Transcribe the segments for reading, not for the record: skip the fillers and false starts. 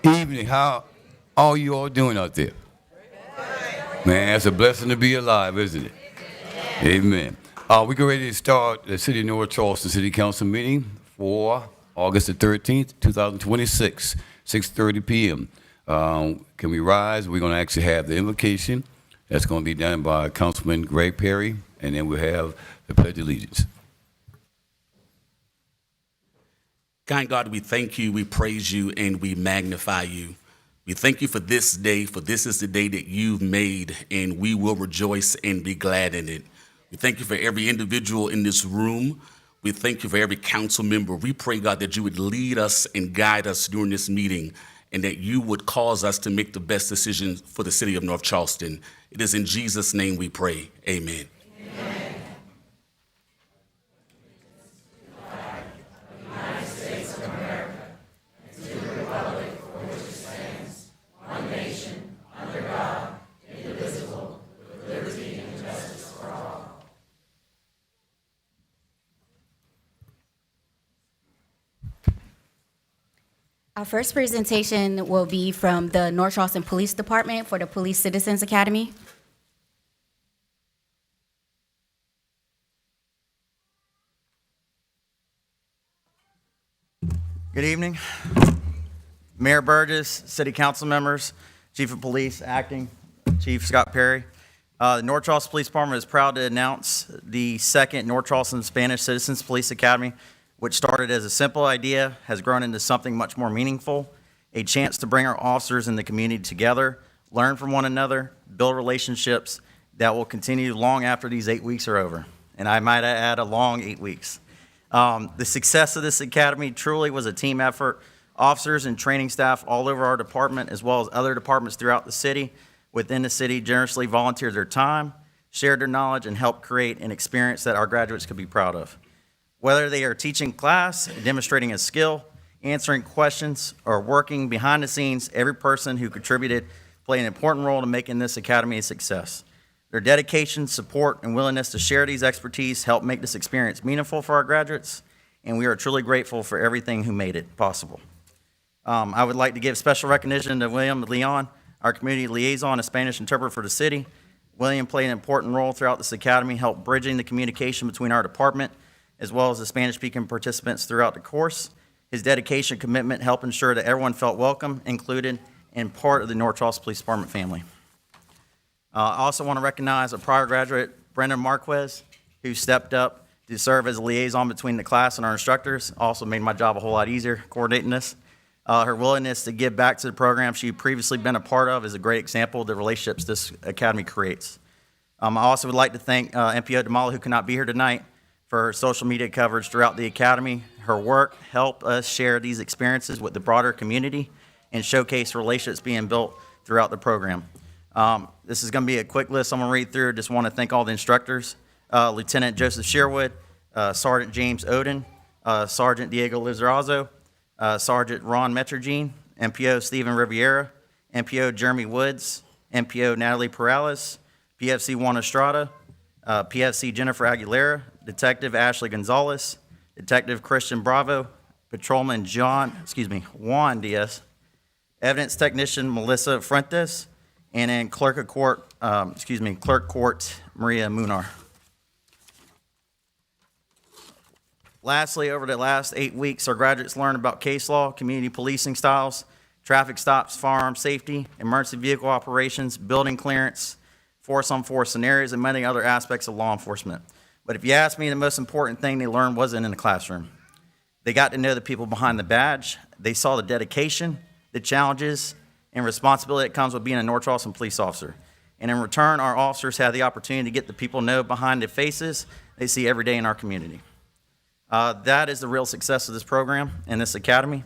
Evening. How are you all doing out there? Man, it's a blessing to be alive, isn't it? Amen. We get ready to start the City of North Charleston City Council meeting for August the 13th, 2026, 6:30 p.m. Can we rise? We're going to actually have the invocation. That's going to be done by Councilman Greg Perry, and then we'll have the Pledge of Allegiance. Kind God, we thank you, we praise you, and we magnify you. We thank you for this day, for this is the day that you've made, and we will rejoice and be glad in it. We thank you for every individual in this room. We thank you for every council member. We pray, God, that you would lead us and guide us during this meeting, and that you would cause us to make the best decisions for the city of North Charleston. It is in Jesus' name we pray. Amen. Our first presentation will be from the North Charleston Police Department for the Police Citizens Academy. Good evening. Mayor Burgess, City Council members, Chief of Police, Acting Chief Scott Perry. The North Charleston Police Department is proud to announce the second North Charleston Spanish Citizens Police Academy, which started as a simple idea, has grown into something much more meaningful, a chance to bring our officers in the community together, learn from one another, build relationships that will continue long after these 8 weeks are over. And I might add a long 8 weeks. The success of this academy truly was a team effort. Officers and training staff all over our department, as well as other departments throughout the city, within the city, generously volunteered their time, shared their knowledge, and helped create an experience that our graduates could be proud of. Whether they are teaching class, demonstrating a skill, answering questions, or working behind the scenes, every person who contributed played an important role in making this academy a success. Their dedication, support, and willingness to share these expertise helped make this experience meaningful for our graduates, and we are truly grateful for everything who made it possible. I would like to give special recognition to William Leon, our community liaison and Spanish interpreter for the city. William played an important role throughout this academy, helped bridging the communication between our department as well as the Spanish-speaking participants throughout the course. His dedication and commitment helped ensure that everyone felt welcome, included, and part of the North Charleston Police Department family. I also want to recognize a prior graduate, Brendan Marquez, who stepped up to serve as a liaison between the class and our instructors. Also made my job a whole lot easier coordinating this. Her willingness to give back to the program she'd previously been a part of is a great example of the relationships this academy creates. I also would like to thank MPO Damala, who cannot be here tonight, for her social media coverage throughout the academy. Her work helped us share these experiences with the broader community and showcase relationships being built throughout the program. This is going to be a quick list I'm going to read through. Just want to thank all the instructors, Lieutenant Joseph Sherwood, Sergeant James Oden, Sergeant Diego Lizarazo, Sergeant Ron Metrogene, MPO Stephen Riviera, MPO Jeremy Woods, MPO Natalie Perales, PFC Juan Estrada, PFC Jennifer Aguilera, Detective Ashley Gonzalez, Detective Christian Bravo, Patrolman Juan Diaz, Evidence Technician Melissa Fuentes, and then Clerk Court Maria Munar. Lastly, over the last 8 weeks, our graduates learned about case law, community policing styles, traffic stops, firearm safety, emergency vehicle operations, building clearance, force-on-force scenarios, and many other aspects of law enforcement. But if you ask me, the most important thing they learned wasn't in the classroom. They got to know the people behind the badge. They saw the dedication, the challenges, and responsibility that comes with being a North Charleston police officer. And in return, our officers had the opportunity to get the people know behind the faces they see every day in our community. That is the real success of this program and this academy.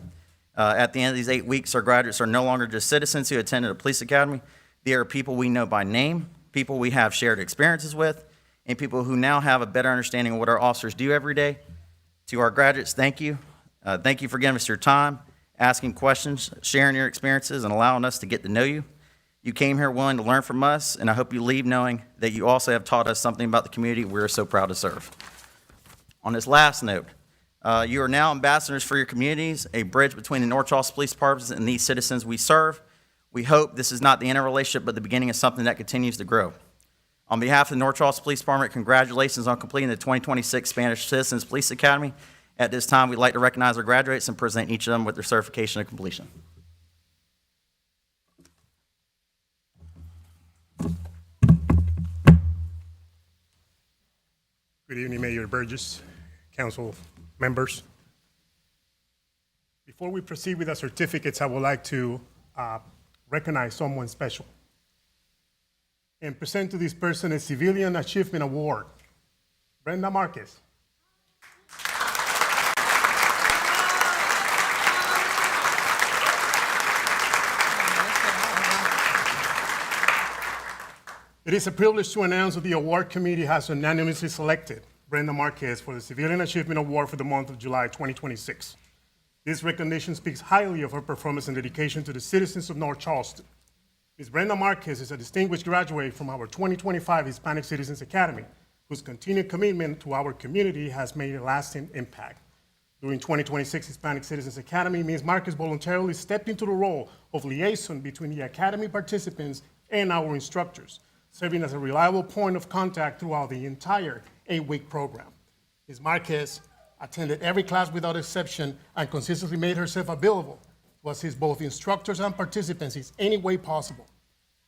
At the end of these 8 weeks, our graduates are no longer just citizens who attended a police academy. They are people we know by name, people we have shared experiences with, and people who now have a better understanding of what our officers do every day. To our graduates, thank you. Thank you for giving us your time, asking questions, sharing your experiences, and allowing us to get to know you. You came here willing to learn from us, and I hope you leave knowing that you also have taught us something about the community we're so proud to serve. On this last note, You are now ambassadors for your communities, a bridge between the North Charleston Police Department and these citizens we serve. We hope this is not the end of a relationship, but the beginning of something that continues to grow. On behalf of the North Charleston Police Department, congratulations on completing the 2026 Spanish Citizens Police Academy. At this time, we'd like to recognize our graduates and present each of them with their certification of completion. Good evening, Mayor Burgess, council members. Before we proceed with the certificates, I would like to recognize someone special and present to this person a Civilian Achievement Award, Brenda Marquez. It is a privilege to announce that the award committee has unanimously selected Brenda Marquez for the Civilian Achievement Award for the month of July 2026. This recognition speaks highly of her performance and dedication to the citizens of North Charleston. Ms. Brenda Marquez is a distinguished graduate from our 2025 Hispanic Citizens Academy, whose continued commitment to our community has made a lasting impact. During 2026 Hispanic Citizens Academy, Ms. Marquez voluntarily stepped into the role of liaison between the Academy participants and our instructors, serving as a reliable point of contact throughout the entire 8-week program. Ms. Marquez attended every class without exception and consistently made herself available to assist both instructors and participants in any way possible.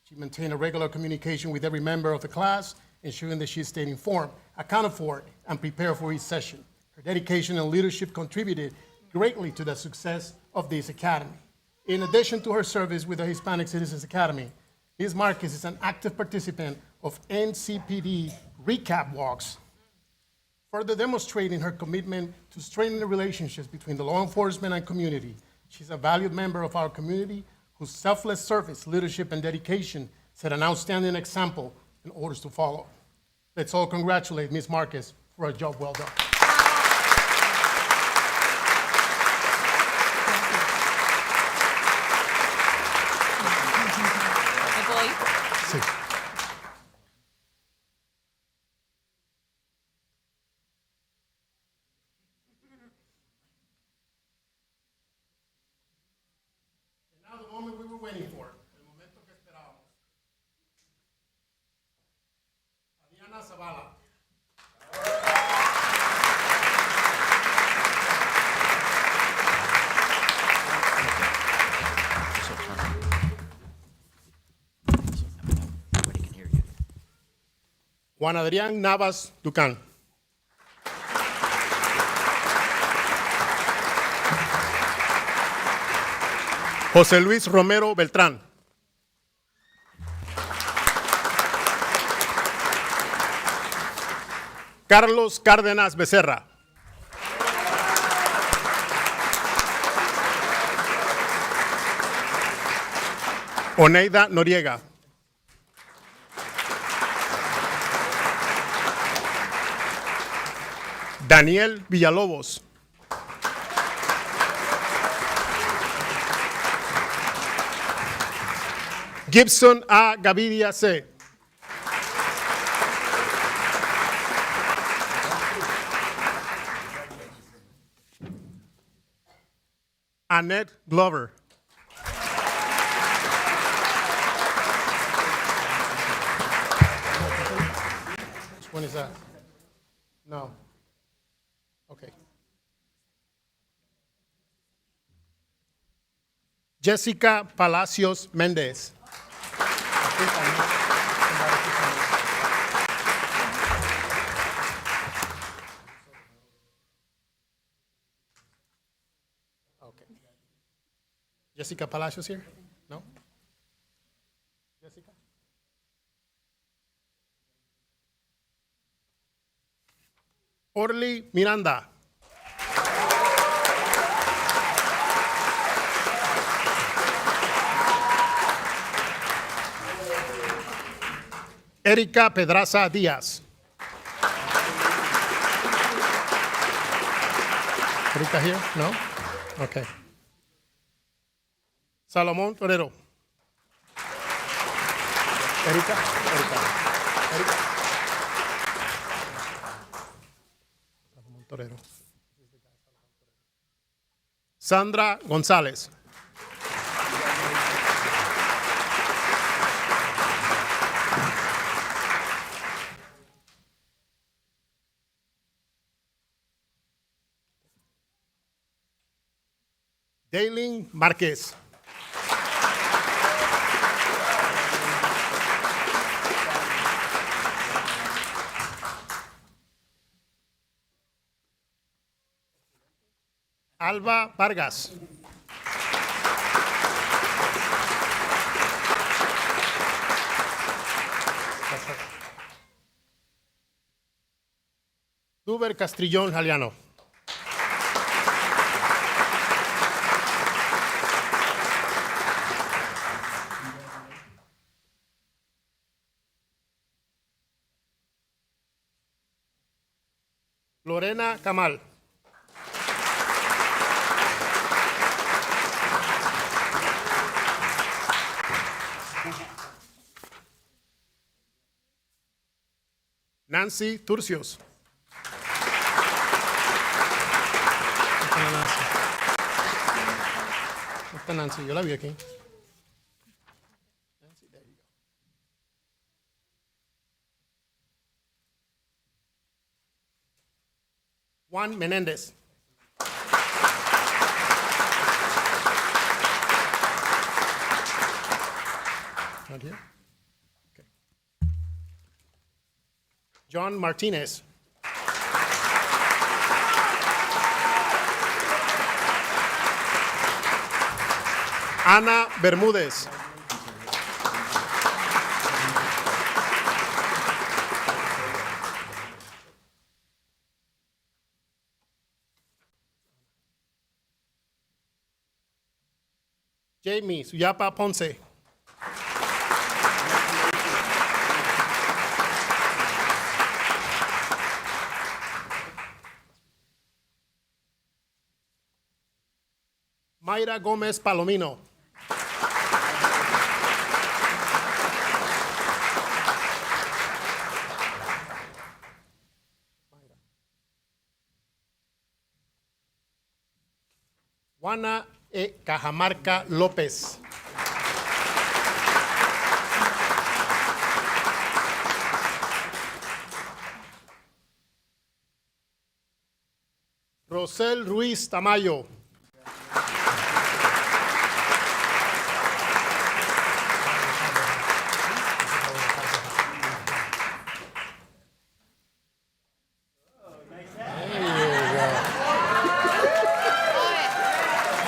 She maintained a regular communication with every member of the class, ensuring that she stayed informed, accounted for, and prepared for each session. Her dedication and leadership contributed greatly to the success of this academy. In addition to her service with the Hispanic Citizens Academy, Ms. Marquez is an active participant of NCPD recap walks, further demonstrating her commitment to strengthening the relationships between the law enforcement and community. She's a valued member of our community whose selfless service, leadership, and dedication set an outstanding example and orders to follow. Let's all congratulate Ms. Marquez for a job well done. Sí. And now the moment we were waiting for, el momento que esperábamos. Adriana Zavala. Juan Adrián Navas Ducán. José Luis Romero Beltrán. Carlos Cárdenas Becerra. Oneida Noriega. Daniel Villalobos. Gibson A. Gavidia C. Annette Glover. Which one is that? No. Okay. Jessica Palacios Mendez. Okay. Jessica Palacios here? No? Jessica? Orly Miranda. Erika Pedraza Díaz. Erika here? No? Okay. Salomón Torero. Erika. Salomón Torero. Sandra González. Daylin Márquez. Alba Vargas. Duber Castrillón Jaliano. Lorena Camal. Nancy Turcios. ¿Dónde está Nancy? Yo la vi aquí. Nancy, there you go. Juan Menéndez. Not here? Okay. John Martinez. Ana Bermúdez. Jamie Suyapa Ponce. Mayra Gómez Palomino. Juana E. Cajamarca López. Rosel Ruiz Tamayo.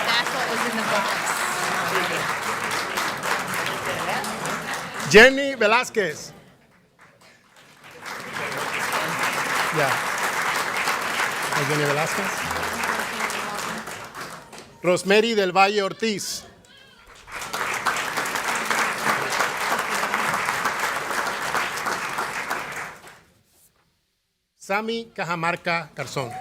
That's what was in the box. Jenny Velázquez. Ya. Jenny Velázquez. Rosemary del Valle Ortiz. Sammy Cajamarca Garzón.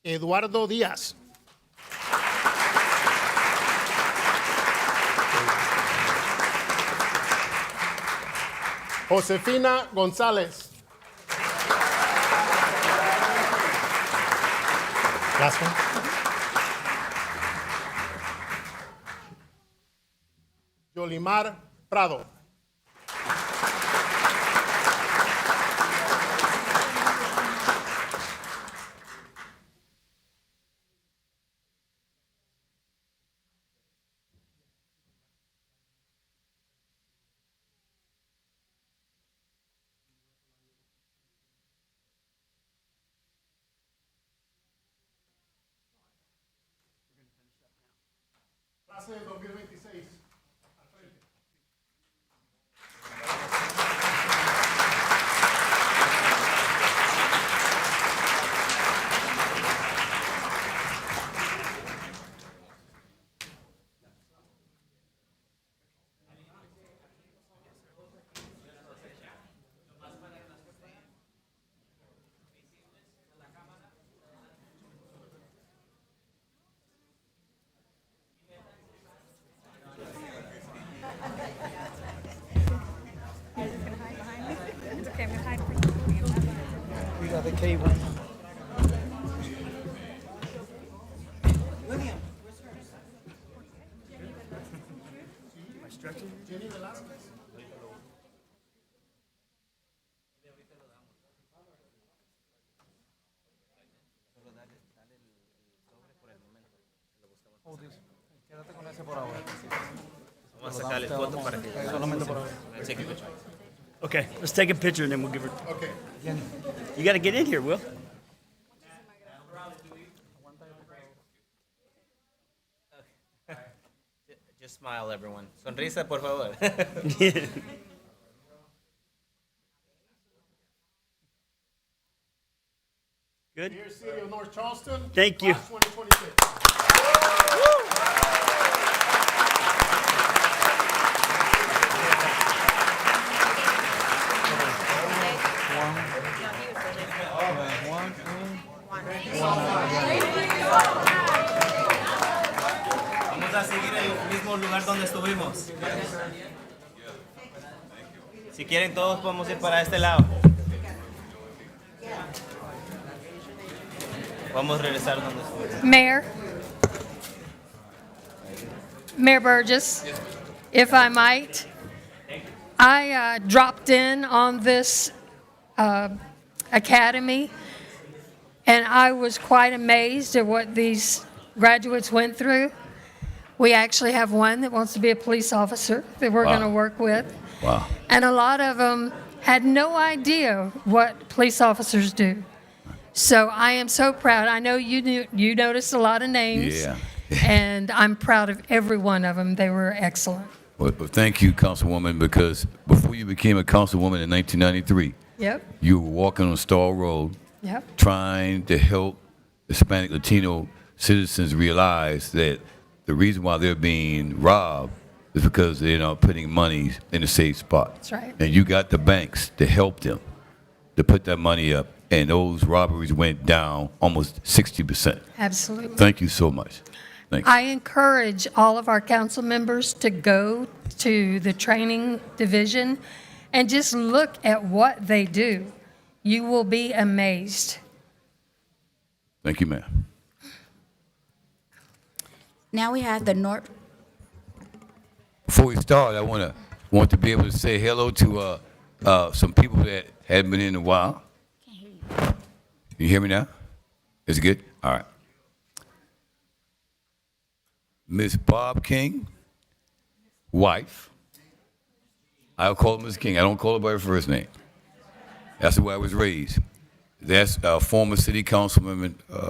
Eduardo Díaz. Josefina González. Last one. Yolimar Prado. Clase de 2026. Al frente. de cable. Quédate con ese por ahora. Vamos a sacarle foto para que... Solamente por ahora. Take a picture. Okay, let's take a picture and then we'll give her. Okay. You got to get in here, Will. Just smile, everyone. Sonrisa, por favor. Good. Dear City of North Charleston. Thank you. Class 2026. Vamos a seguir el mismo lugar donde estuvimos. Si quieren, todos podemos ir para este lado. Vamos a regresar donde estuvimos. Mayor Burgess, if I might, I dropped in on this academy, and I was quite amazed at what these graduates went through. We actually have one that wants to be a police officer that we're Wow. going to work with. Wow. And a lot of them had no idea what police officers do. So I am so proud. I know you noticed a lot of names. Yeah. And I'm proud of every one of them. They were excellent. Well, thank you, Councilwoman, because before you became a councilwoman in 1993, Yep, you were walking on Stall Road yep. trying to help Hispanic Latino citizens realize that the reason why they're being robbed is because they're not putting money in a safe spot. That's right. And you got the banks to help them to put that money up, and those robberies went down almost 60%. Absolutely. Thank you so much. Thank you. I encourage all of our council members to go to the training division and just look at what they do. You will be amazed. Thank you, ma'am. Now we have the North. Before we start, I want to be able to say hello to some people that hadn't been in a while. You hear me now? Is it good? All right. Miss Bob King, wife. I'll call her Miss King. I don't call her by her first name. That's the way I was raised. That's a former city council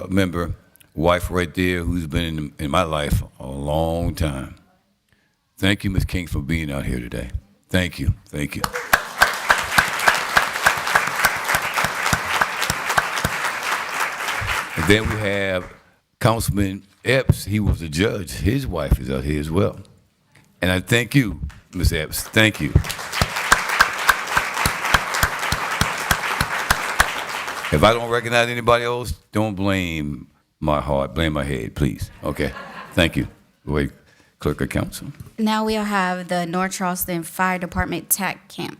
member, wife right there, who's been in my life a long time. Thank you, Ms. King, for being out here today. Thank you. Thank you. And then we have Councilman Epps. He was a judge. His wife is out here as well. And I thank you, Ms. Epps. Thank you. If I don't recognize anybody else, don't blame my heart. Blame my head, please. Okay? Thank you. Wait, Clerk of Council. Now we'll have the North Charleston Fire Department TAC Camp.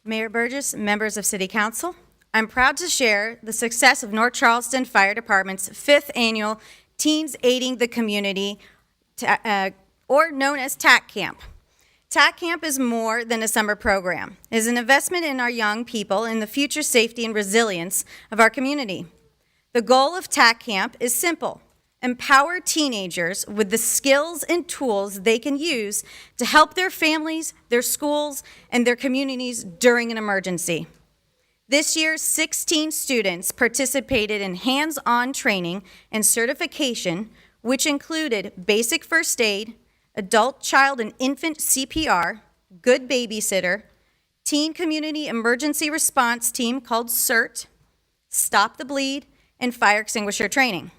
Mayor Burgess, members of City Council, I'm proud to share the success of North Charleston Fire Department's 5th annual Teens Aiding the Community, or known as TAC Camp. TAC Camp is more than a summer program. It is an investment in our young people and the future safety and resilience of our community. The goal of TAC Camp is simple: empower teenagers with the skills and tools they can use to help their families, their schools, and their communities during an emergency. This year, 16 students participated in hands-on training and certification, which included basic first aid, adult, child, and infant CPR, good babysitter, teen community emergency response team called CERT, Stop the Bleed, and fire extinguisher training.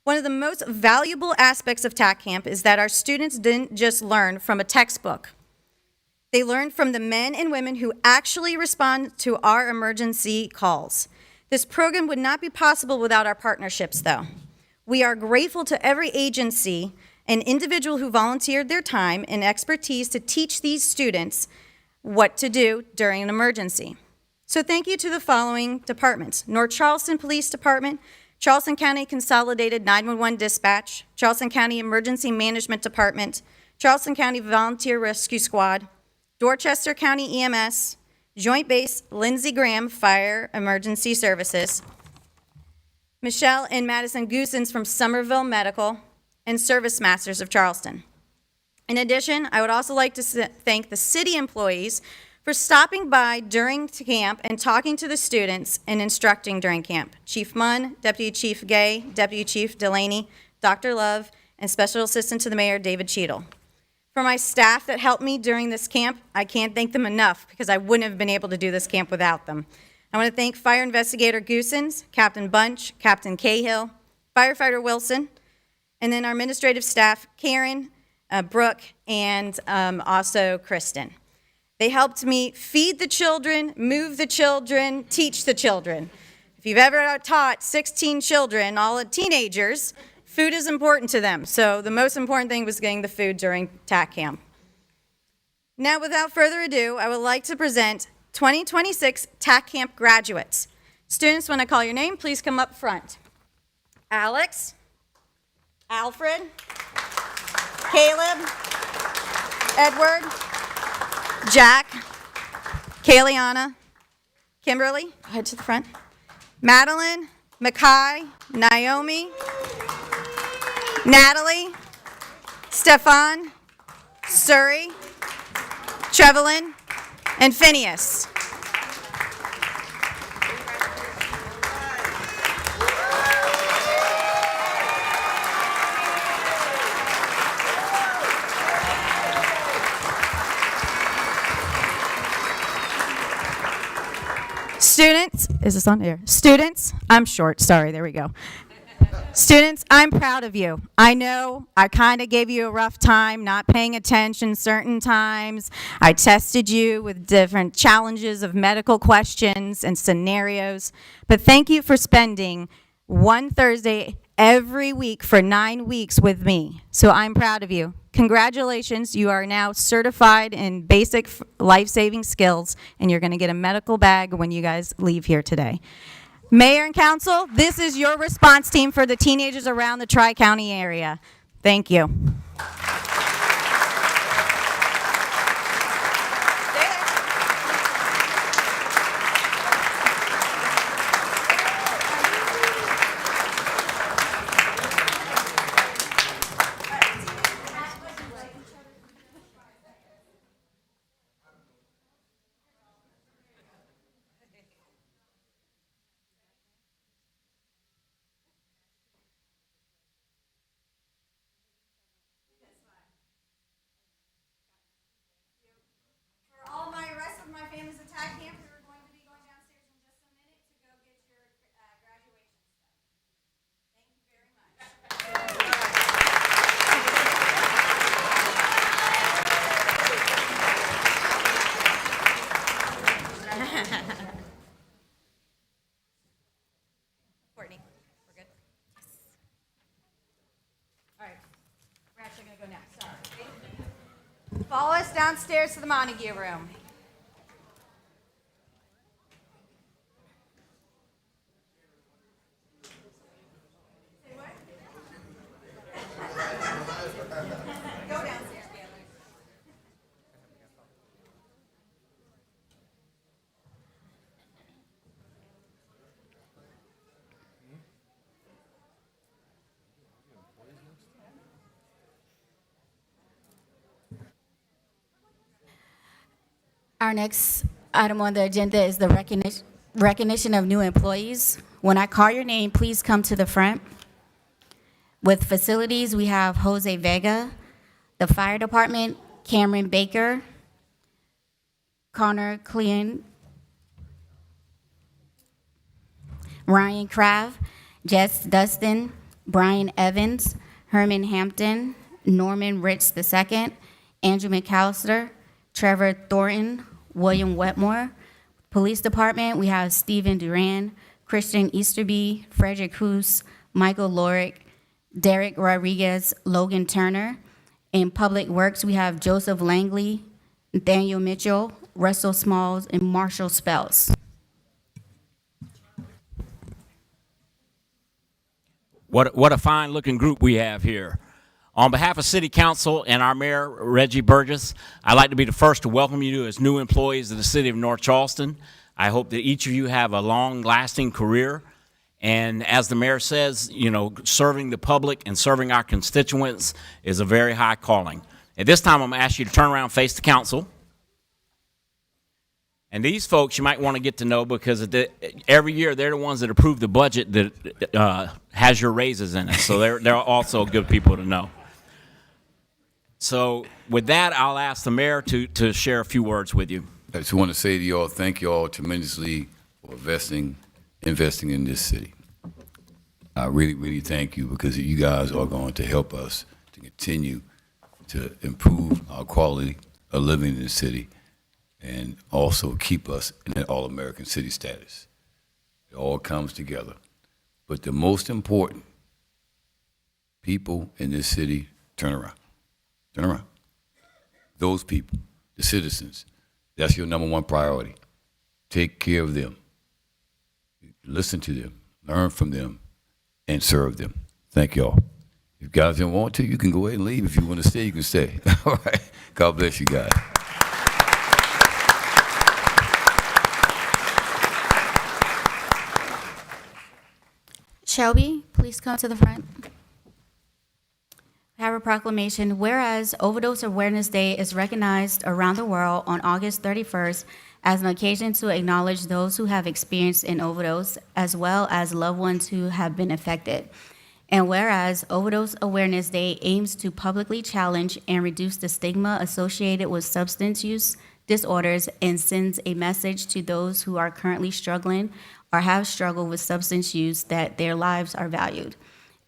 One of the most valuable aspects of TAC Camp is that our students didn't just learn from a textbook. They learned from the men and women who actually respond to our emergency calls. This program would not be possible without our partnerships, though. We are grateful to every agency and individual who volunteered their time and expertise to teach these students what to do during an emergency. So thank you to the following departments: North Charleston Police Department, Charleston County Consolidated 911 Dispatch, Charleston County Emergency Management Department, Charleston County Volunteer Rescue Squad, Dorchester County EMS, Joint Base Lindsey Graham Fire Emergency Services, Michelle and Madison Goosens from Somerville Medical, and Service Masters of Charleston. In addition, I would also like to thank the city employees for stopping by during camp and talking to the students and instructing during camp. Chief Munn, Deputy Chief Gay, Deputy Chief Delaney, Dr. Love, and Special Assistant to the Mayor, David Cheadle. For my staff that helped me during this camp, I can't thank them enough because I wouldn't have been able to do this camp without them. I want to thank Fire Investigator Goosens, Captain Bunch, Captain Cahill, Firefighter Wilson, and then our administrative staff, Karen, Brooke, and also Kristen. They helped me feed the children, move the children, teach the children. If you've ever taught 16 children, all teenagers, food is important to them. So the most important thing was getting the food during TAC camp. Now, without further ado, I would like to present 2026 TAC camp graduates. Students, when I call your name, please come up front. Alex, Alfred, Caleb, Edward, Jack, Kayliana, Kimberly, head to the front, Madeline, Makai, Naomi, Natalie, Stefan, Suri, Trevelyn, and Phineas. Students, is this on air? Students, I'm short, sorry, there we go. Students, I'm proud of you. I know I kind of gave you a rough time, not paying attention certain times. I tested you with different challenges of medical questions and scenarios. But thank you for spending one Thursday every week for 9 weeks with me. So I'm proud of you. Congratulations, you are now certified in basic life-saving skills, and you're going to get a medical bag when you guys leave here today. Mayor and council, this is your response team for the teenagers around the Tri-County area. Thank you. Courtney, we're good? Yes. All right, we're actually going to go next, sorry. Follow us downstairs to the Montague room. Go downstairs, Gail. Our next item on the agenda is the recognition of new employees. When I call your name, please come to the front. With facilities, we have Jose Vega. The fire department, Cameron Baker, Connor Clean, Ryan Craft, Jess Dustin, Brian Evans, Herman Hampton, Norman Ritz II, Andrew McAllister, Trevor Thornton, William Wetmore. Police Department, we have Stephen Duran, Christian Easterby, Frederick Cruz, Michael Lorick, Derek Rodriguez, Logan Turner. In Public Works, we have Joseph Langley, Nathaniel Mitchell, Russell Smalls, and Marshall Spells. What a fine-looking group we have here. On behalf of City Council and our Mayor, Reggie Burgess, I'd like to be the first to welcome you as new employees of the City of North Charleston. I hope that each of you have a long-lasting career. And as the Mayor says, you know, serving the public and serving our constituents is a very high calling. At this time, I'm going to ask you to turn around and face the council. And these folks you might want to get to know because every year they're the ones that approve the budget that has your raises in it. So they're also good people to know. So with that, I'll ask the Mayor to share a few words with you. I just want to say to you all, thank you all tremendously for investing in this city. I really, really thank you because you guys are going to help us to continue to improve our quality of living in the city and also keep us in an all-American city status. It all comes together. But the most important, people in this city, turn around. Turn around. Those people, the citizens, that's your number one priority. Take care of them. Listen to them, learn from them, and serve them. Thank y'all. If you guys don't want to, you can go ahead and leave. If you want to stay, you can stay. All right. God bless you guys. Shelby, please come to the front. I have a proclamation. Whereas Overdose Awareness Day is recognized around the world on August 31st as an occasion to acknowledge those who have experienced an overdose, as well as loved ones who have been affected. And whereas Overdose Awareness Day aims to publicly challenge and reduce the stigma associated with substance use disorders and sends a message to those who are currently struggling or have struggled with substance use that their lives are valued.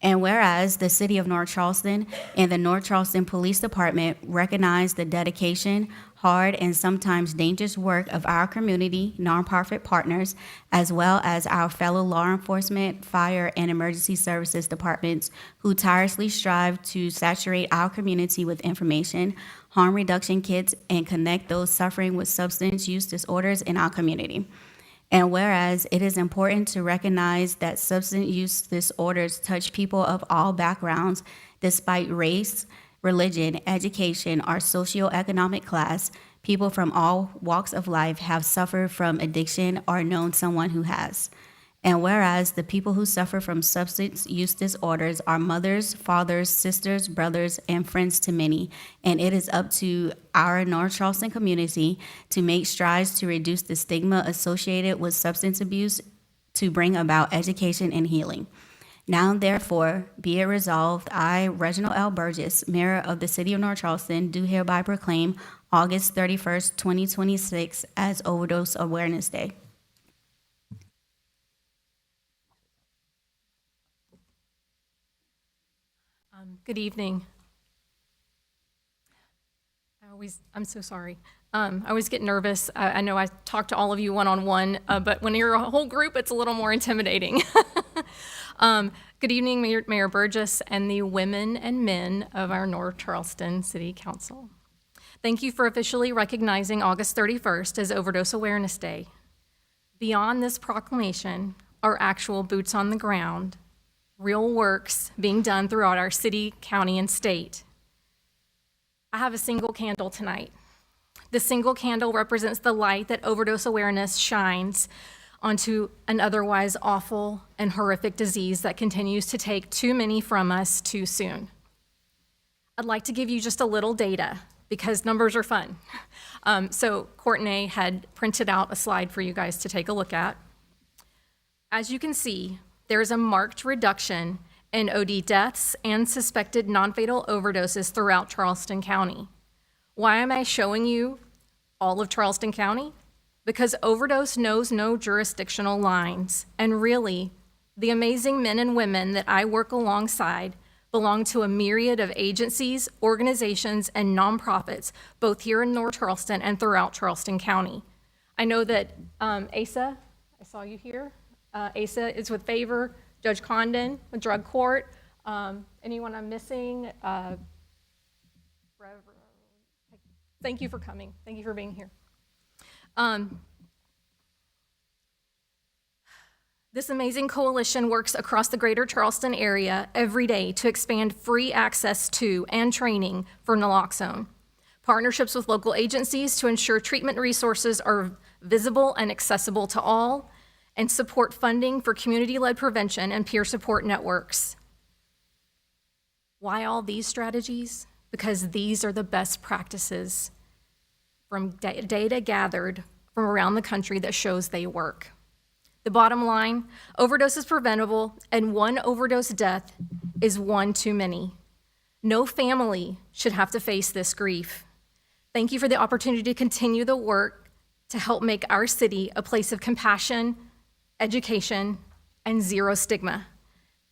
And whereas the City of North Charleston and the North Charleston Police Department recognize the dedication, hard, and sometimes dangerous work of our community nonprofit partners, as well as our fellow law enforcement, fire, and emergency services departments who tirelessly strive to saturate our community with information, harm reduction kits, and connect those suffering with substance use disorders in our community. And whereas it is important to recognize that substance use disorders touch people of all backgrounds, despite race, religion, education, or socioeconomic class, people from all walks of life have suffered from addiction or known someone who has. And whereas the people who suffer from substance use disorders are mothers, fathers, sisters, brothers, and friends to many, and it is up to our North Charleston community to make strides to reduce the stigma associated with substance abuse to bring about education and healing. Now, therefore, be it resolved, I, Reginald L. Burgess, Mayor of the City of North Charleston, do hereby proclaim August 31st, 2026 as Overdose Awareness Day. Good evening. I'm so sorry. I always get nervous. I know I talk to all of you one-on-one, but when you're a whole group, it's a little more intimidating. Good evening, Mayor Burgess and the women and men of our North Charleston City Council. Thank you for officially recognizing August 31st as Overdose Awareness Day. Beyond this proclamation are actual boots on the ground, real works being done throughout our city, county, and state. I have a single candle tonight. The single candle represents the light that overdose awareness shines onto an otherwise awful and horrific disease that continues to take too many from us too soon. I'd like to give you just a little data because numbers are fun. So Courtney had printed out a slide for you guys to take a look at. As you can see, there is a marked reduction in OD deaths and suspected non-fatal overdoses throughout Charleston County. Why am I showing you all of Charleston County? Because overdose knows no jurisdictional lines, and really, the amazing men and women that I work alongside belong to a myriad of agencies, organizations, and nonprofits, both here in North Charleston and throughout Charleston County. I know that Asa, I saw you here, Asa is with favor. Judge Condon with drug court. Anyone I'm missing? Thank you for coming. Thank you for being here. This amazing coalition works across the greater Charleston area every day to expand free access to and training for naloxone. Partnerships with local agencies to ensure treatment resources are visible and accessible to all, and support funding for community-led prevention and peer support networks. Why all these strategies? Because these are the best practices from data gathered from around the country that shows they work. The bottom line, overdose is preventable, and one overdose death is one too many. No family should have to face this grief. Thank you for the opportunity to continue the work to help make our city a place of compassion, education, and zero stigma.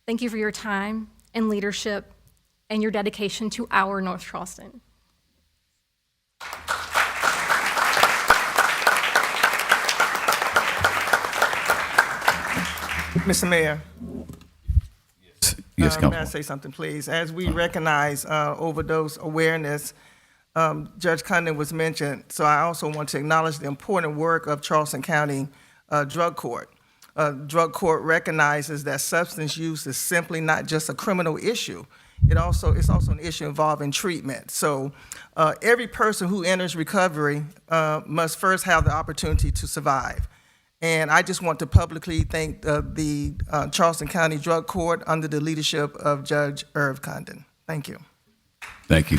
Thank you for your time and leadership and your dedication to our North Charleston. Mr. Mayor, Yes, may I Councilman. say something, please? As we recognize overdose awareness, Judge Condon was mentioned, so I also want to acknowledge the important work of Charleston County Drug Court. Drug Court recognizes that substance use is simply not just a criminal issue. It's also an issue involving treatment. So every person who enters recovery must first have the opportunity to survive. And I just want to publicly thank the Charleston County Drug Court under the leadership of Judge Irv Condon. Thank you. Thank you.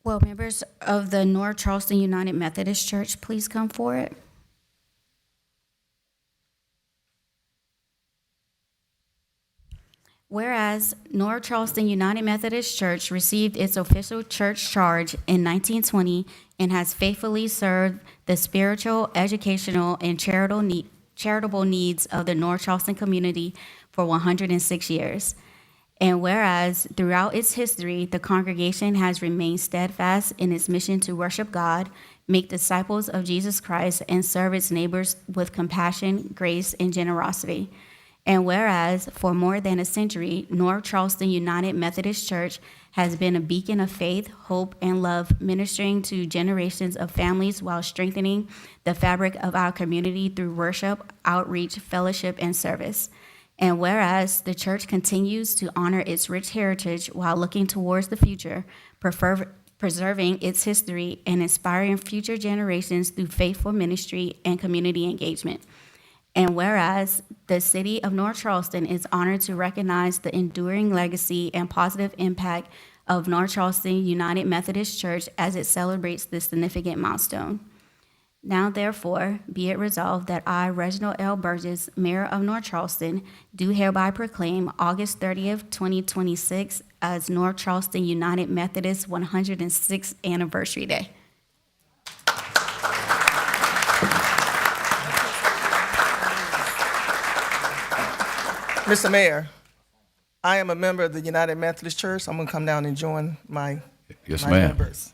Will members of the North Charleston United Methodist Church please come forward? Whereas North Charleston United Methodist Church received its official church charge in 1920 and has faithfully served the spiritual, educational, and charitable needs of the North Charleston community for 106 years. And whereas throughout its history, the congregation has remained steadfast in its mission to worship God, make disciples of Jesus Christ, and serve its neighbors with compassion, grace, and generosity. And whereas for more than a century, North Charleston United Methodist Church has been a beacon of faith, hope, and love, ministering to generations of families while strengthening the fabric of our community through worship, outreach, fellowship, and service. And whereas the church continues to honor its rich heritage while looking towards the future, preserving its history and inspiring future generations through faithful ministry and community engagement. And whereas the city of North Charleston is honored to recognize the enduring legacy and positive impact of North Charleston United Methodist Church as it celebrates this significant milestone. Now therefore, be it resolved that I, Reginald L. Burgess, Mayor of North Charleston, do hereby proclaim August 30th, 2026 as North Charleston United Methodist 106th Anniversary Day. Mr. Mayor, I am a member of the United Methodist Church. I'm going to come down and join my Yes, my ma'am. members.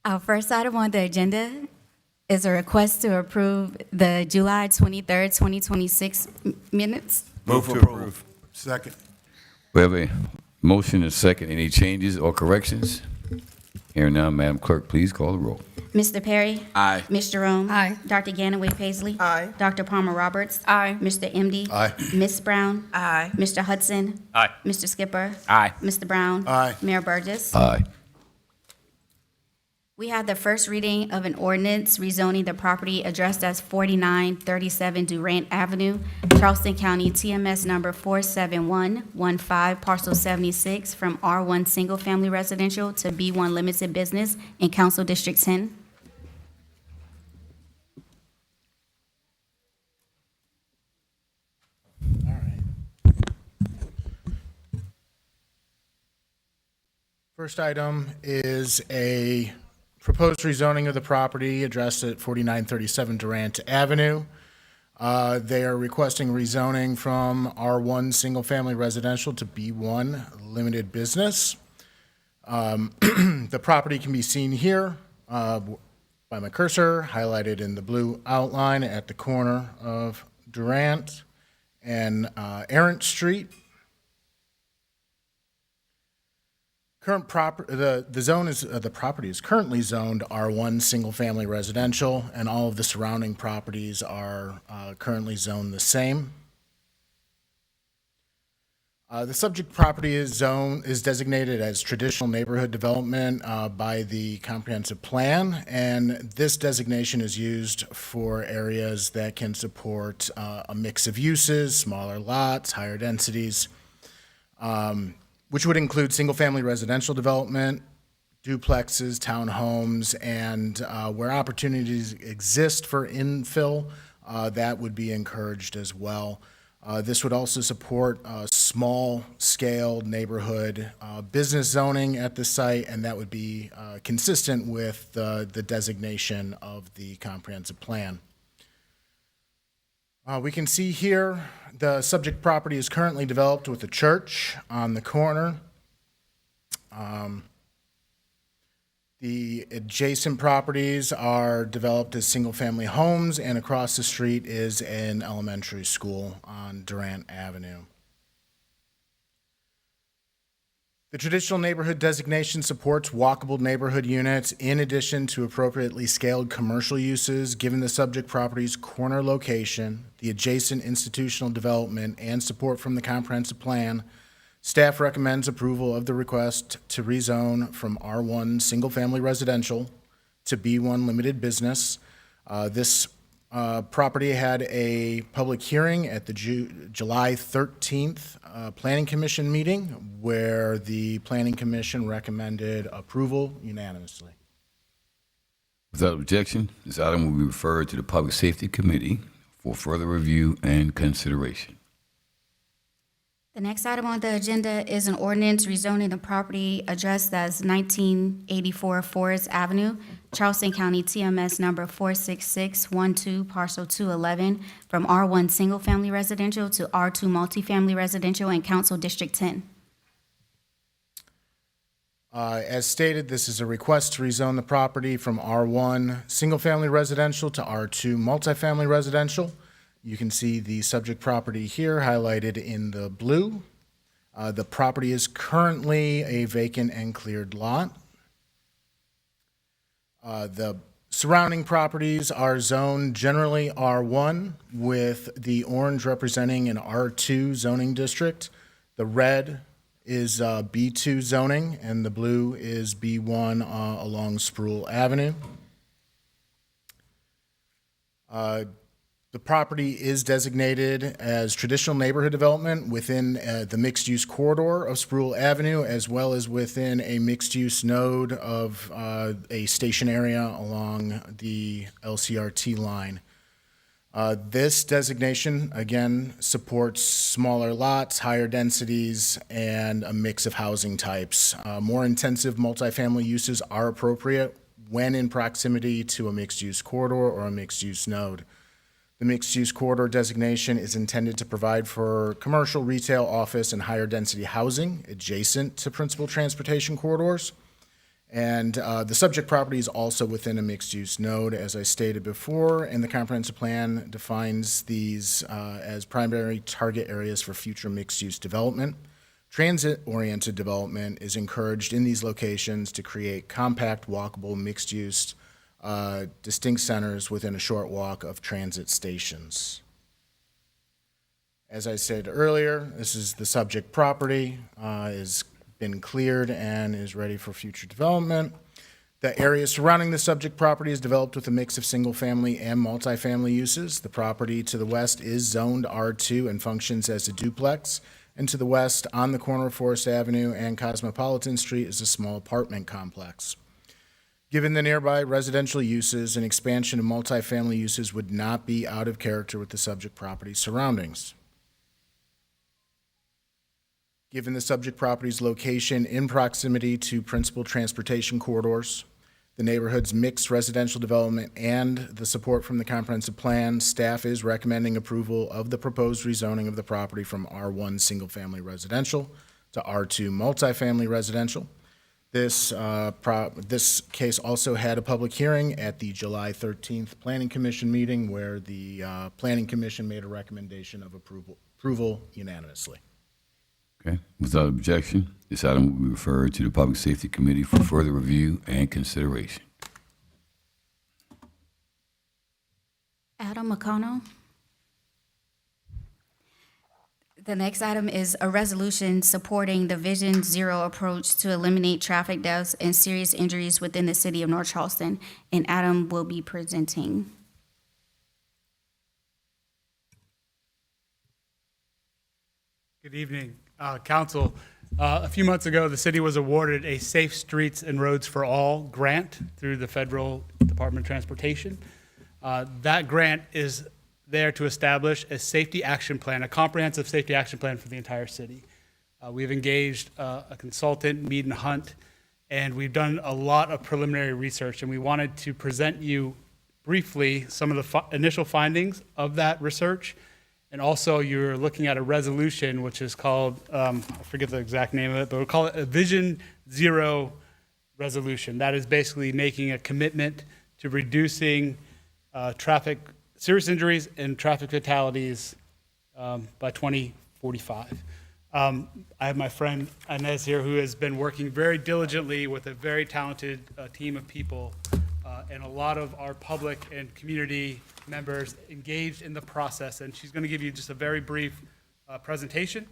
Our first item on the agenda is a request to approve the July 23rd, 2026 minutes. Move to approve. Second. We have a motion and a second. Any changes or corrections? Here now, Madam Clerk, please call the roll. Mr. Perry? Aye. Ms. Jerome? Aye. Dr. Ganaway Paisley? Aye. Dr. Palmer Roberts? Aye. Mr. MD? Aye. Ms. Brown? Aye. Mr. Hudson? Aye. Mr. Skipper? Aye. Mr. Brown? Aye. Mayor Burgess? Aye. We have the first reading of an ordinance rezoning the property addressed as 4937 Durant Avenue, Charleston County, TMS number 47115, parcel 76, from R1 Single Family Residential to B1 Limited Business in Council District 10. First item is a proposed rezoning of the property addressed at 4937 Durant Avenue. They are requesting rezoning from R1 Single Family Residential to B1 Limited Business. The property can be seen here by my cursor, highlighted in the blue outline at the corner of Durant and Errant Street. Current the property is currently zoned R1 Single Family Residential, and all of the surrounding properties are currently zoned the same. The subject property is designated as traditional neighborhood development by the comprehensive plan, and this designation is used for areas that can support a mix of uses, smaller lots, higher densities, which would include single-family residential development, duplexes, townhomes, and where opportunities exist for infill, that would be encouraged as well. This would also support small-scale neighborhood business zoning at the site, and that would be consistent with the designation of the comprehensive plan. We can see here the subject property is currently developed with a church on the corner. The adjacent properties are developed as single-family homes, and across the street is an elementary school on Durant Avenue. The traditional neighborhood designation supports walkable neighborhood units in addition to appropriately scaled commercial uses. Given the subject property's corner location, the adjacent institutional development, and support from the comprehensive plan, staff recommends approval of the request to rezone from R1 Single Family Residential to B1 Limited Business. This property had a public hearing at the July 13th Planning Commission meeting, where the Planning Commission recommended approval unanimously. Without objection, this item will be referred to the Public Safety Committee for further review and consideration. The next item on the agenda is an ordinance rezoning the property addressed as 1984 Forest Avenue, Charleston County, TMS number 46612, parcel 211, from R1 Single Family Residential to R2 Multifamily Residential in Council District 10. As stated, this is a request to rezone the property from R1 Single Family Residential to R2 Multifamily Residential. You can see the subject property here highlighted in the blue. The property is currently a vacant and cleared lot. The surrounding properties are zoned generally R1, with the orange representing an R2 zoning district. The red is B2 zoning, and the blue is B1 along Sproul Avenue. The property is designated as traditional neighborhood development within the mixed-use corridor of Sproul Avenue, as well as within a mixed-use node of a station area along the LCRT line. This designation, again, supports smaller lots, higher densities, and a mix of housing types. More intensive multifamily uses are appropriate when in proximity to a mixed-use corridor or a mixed-use node. The mixed-use corridor designation is intended to provide for commercial, retail, office, and higher density housing adjacent to principal transportation corridors. And the subject property is also within a mixed-use node, as I stated before, and the comprehensive plan defines these as primary target areas for future mixed-use development. Transit-oriented development is encouraged in these locations to create compact, walkable, mixed-use, distinct centers within a short walk of transit stations. As I said earlier, this is the subject property, is been cleared and is ready for future development. The area surrounding the subject property is developed with a mix of single-family and multifamily uses. The property to the west is zoned R2 and functions as a duplex. And to the west, on the corner of Forest Avenue and Cosmopolitan Street, is a small apartment complex. Given the nearby residential uses, an expansion of multifamily uses would not be out of character with the subject property surroundings. Given the subject property's location in proximity to principal transportation corridors, the neighborhood's mixed residential development, and the support from the comprehensive plan, staff is recommending approval of the proposed rezoning of the property from R1 single-family residential to R2 multifamily residential. This case also had a public hearing at the July 13th Planning Commission meeting where the Planning Commission made a recommendation of approval unanimously. Okay, without objection, this item will be referred to the Public Safety Committee for further review and consideration. Adam McConnell. The next item is a resolution supporting the Vision Zero approach to eliminate traffic deaths and serious injuries within the city of North Charleston, and Adam will be presenting. Good evening, Council. A few months ago, the city was awarded a Safe Streets and Roads for All grant through the Federal Department of Transportation. That grant is there to establish a safety action plan, a comprehensive safety action plan for the entire city. We've engaged a consultant, Mead and Hunt, and we've done a lot of preliminary research, and we wanted to present you briefly some of the initial findings of that research. And also, you're looking at a resolution which is called, I forget the exact name of it, but we'll call it a Vision Zero resolution. That is basically making a commitment to reducing serious injuries and traffic fatalities by 2045. I have my friend Inez here who has been working very diligently with a very talented team of people and a lot of our public and community members engaged in the process. And she's going to give you just a very brief presentation,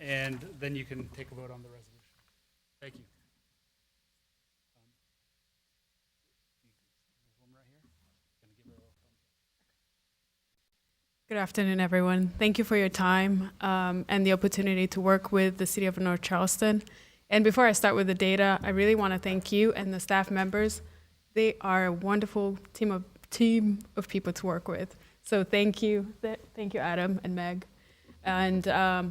and then you can take a vote on the resolution. Thank you. Good afternoon, everyone. Thank you for your time and the opportunity to work with the City of North Charleston. And before I start with the data, I really want to thank you and the staff members. They are a wonderful team of people to work with. So thank you. Thank you, Adam and Meg. And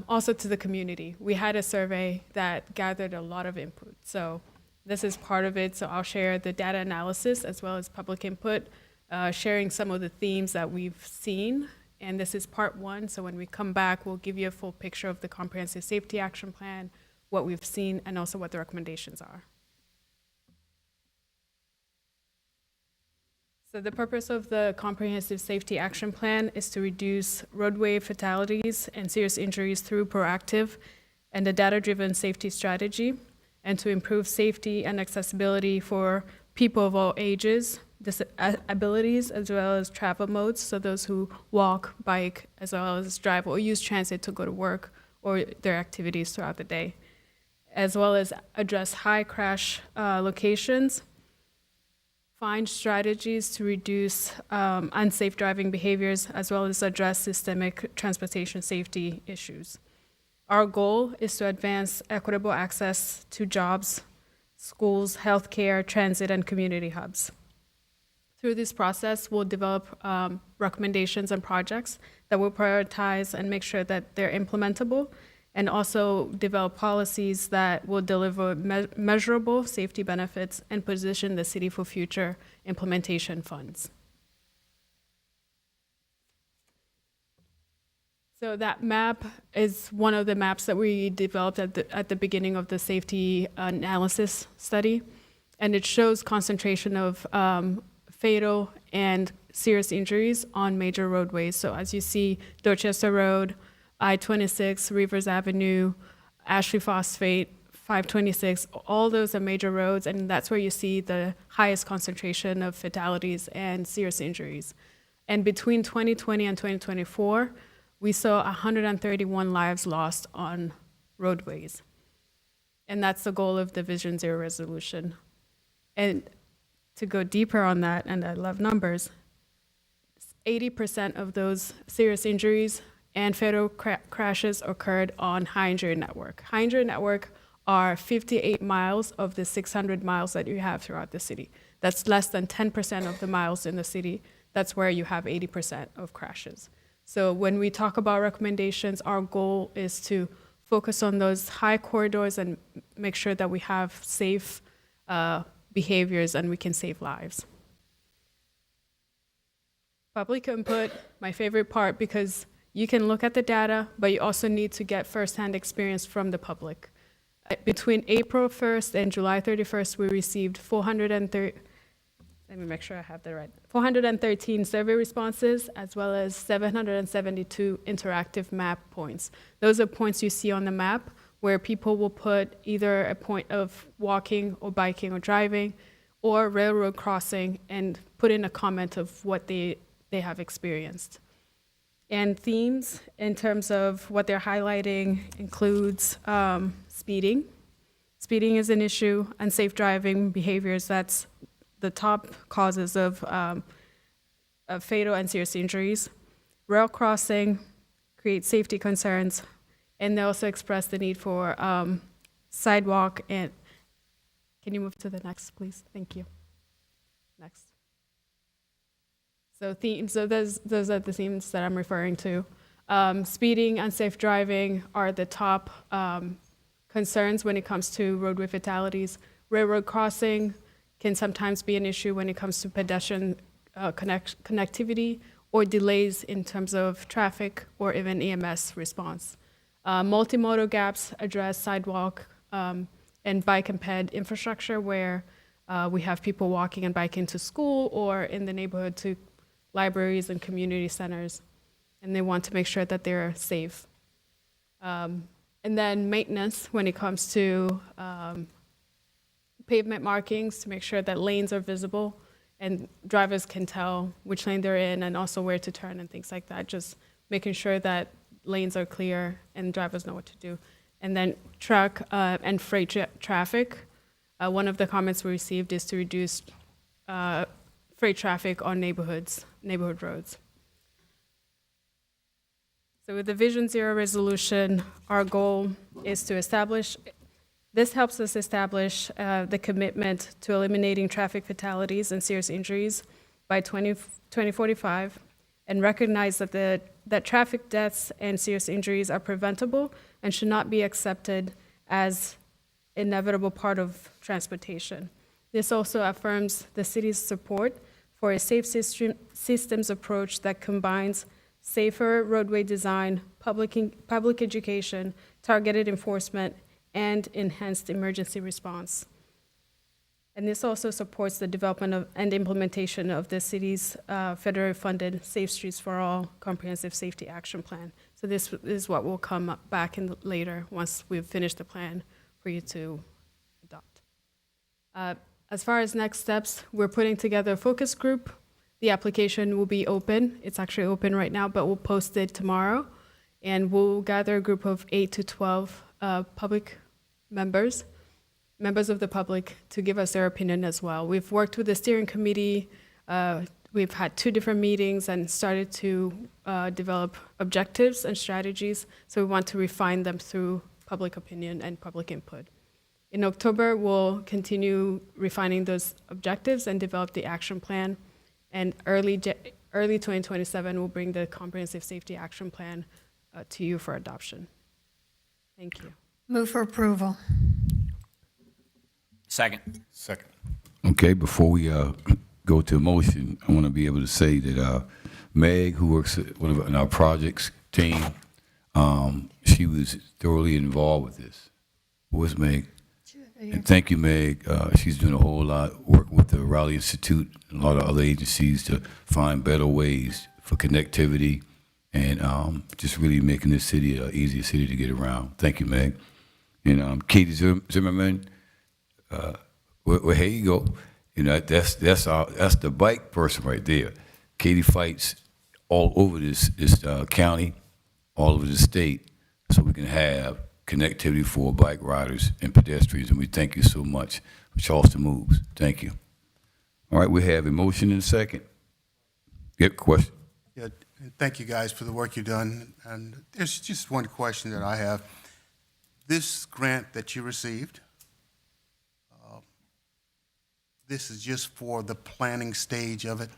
also to the community. We had a survey that gathered a lot of input. So this is part of it. So I'll share the data analysis as well as public input, sharing some of the themes that we've seen. And this is part one. So when we come back, we'll give you a full picture of the comprehensive safety action plan, what we've seen, and also what the recommendations are. So the purpose of the Comprehensive Safety Action Plan is to reduce roadway fatalities and serious injuries through proactive and a data-driven safety strategy, and to improve safety and accessibility for people of all ages, disabilities, as well as travel modes, so those who walk, bike, as well as drive or use transit to go to work or their activities throughout the day, as well as address high crash locations, find strategies to reduce unsafe driving behaviors, as well as address systemic transportation safety issues. Our goal is to advance equitable access to jobs, schools, healthcare, transit, and community hubs. Through this process, we'll develop recommendations and projects that will prioritize and make sure that they're implementable, and also develop policies that will deliver measurable safety benefits and position the city for future implementation funds. So that map is one of the maps that we developed at the beginning of the safety analysis study. and it shows concentration of fatal and serious injuries on major roadways. So as you see, Dorchester Road, I-26, Rivers Avenue, Ashley Phosphate, 526, all those are major roads, and that's where you see the highest concentration of fatalities and serious injuries. And between 2020 and 2024, we saw 131 lives lost on roadways. And that's the goal of the Vision Zero resolution. And to go deeper on that, and I love numbers, 80% of those serious injuries and fatal crashes occurred on high injury network. High injury network are 58 miles of the 600 miles that you have throughout the city. That's less than 10% of the miles in the city. That's where you have 80% of crashes. So when we talk about recommendations, our goal is to focus on those high corridors and make sure that we have safe behaviors and we can save lives. Public input, my favorite part, because you can look at the data, but you also need to get firsthand experience from the public. Between April 1st and July 31st, we received 413 survey responses, as well as 772 interactive map points. Those are points you see on the map where people will put either a point of walking or biking or driving or railroad crossing and put in a comment of what they have experienced. And themes in terms of what they're highlighting includes speeding. Speeding is an issue, unsafe driving behaviors, that's the top causes of fatal and serious injuries. Rail crossing creates safety concerns, and they also express the need for sidewalk and, can you move to the next, please? Thank you. Next. So themes, so those are the themes that I'm referring to. Speeding, unsafe driving are the top concerns when it comes to roadway fatalities. Railroad crossing can sometimes be an issue when it comes to pedestrian connectivity or delays in terms of traffic or even EMS response. Multimodal gaps address sidewalk and bike and ped infrastructure where we have people walking and biking to school or in the neighborhood to libraries and community centers, and they want to make sure that they're safe. And then maintenance when it comes to pavement markings to make sure that lanes are visible and drivers can tell which lane they're in and also where to turn and things like that. Just making sure that lanes are clear and drivers know what to do. And then truck and freight traffic. One of the comments we received is to reduce freight traffic on neighborhood roads. So with the Vision Zero resolution, our goal is to establish, this helps us establish the commitment to eliminating traffic fatalities and serious injuries by 2045 and recognize that traffic deaths and serious injuries are preventable and should not be accepted as inevitable part of transportation. This also affirms the city's support for a safe systems approach that combines safer roadway design, public education, targeted enforcement, and enhanced emergency response. And this also supports the development of and implementation of the city's federally funded Safe Streets for All Comprehensive Safety Action Plan. So this is what will come back in later once we've finished the plan for you to adopt. As far as next steps, we're putting together a focus group. The application will be open. It's actually open right now, but we'll post it tomorrow. And we'll gather a group of 8 to 12 public members of the public to give us their opinion as well. We've worked with the steering committee. We've had 2 different meetings and started to develop objectives and strategies. So we want to refine them through public opinion and public input. In October, we'll continue refining those objectives and develop the action plan. And early 2027, we'll bring the Comprehensive Safety Action Plan to you for adoption. Thank you. Move for approval. Second. Second. Okay, before we go to a motion, I want to be able to say that Meg, who works in our projects team, she was thoroughly involved with this. Where's Meg? And thank you, Meg. She's doing a whole lot, working with the Raleigh Institute, and a lot of other agencies to find better ways for connectivity and just really making this city an easier city to get around. Thank you, Meg. And Katie Zimmerman, well, here you go. You know, that's the bike person right there. Katie fights all over this county, all over the state, so we can have connectivity for bike riders and pedestrians, and we thank you so much for Charleston Moves. Thank you. All right, we have a motion and a second. Yep, question. Yeah, and thank you guys for the work you've done. And there's just one question that I have. This grant that you received, this is just for the planning stage of it?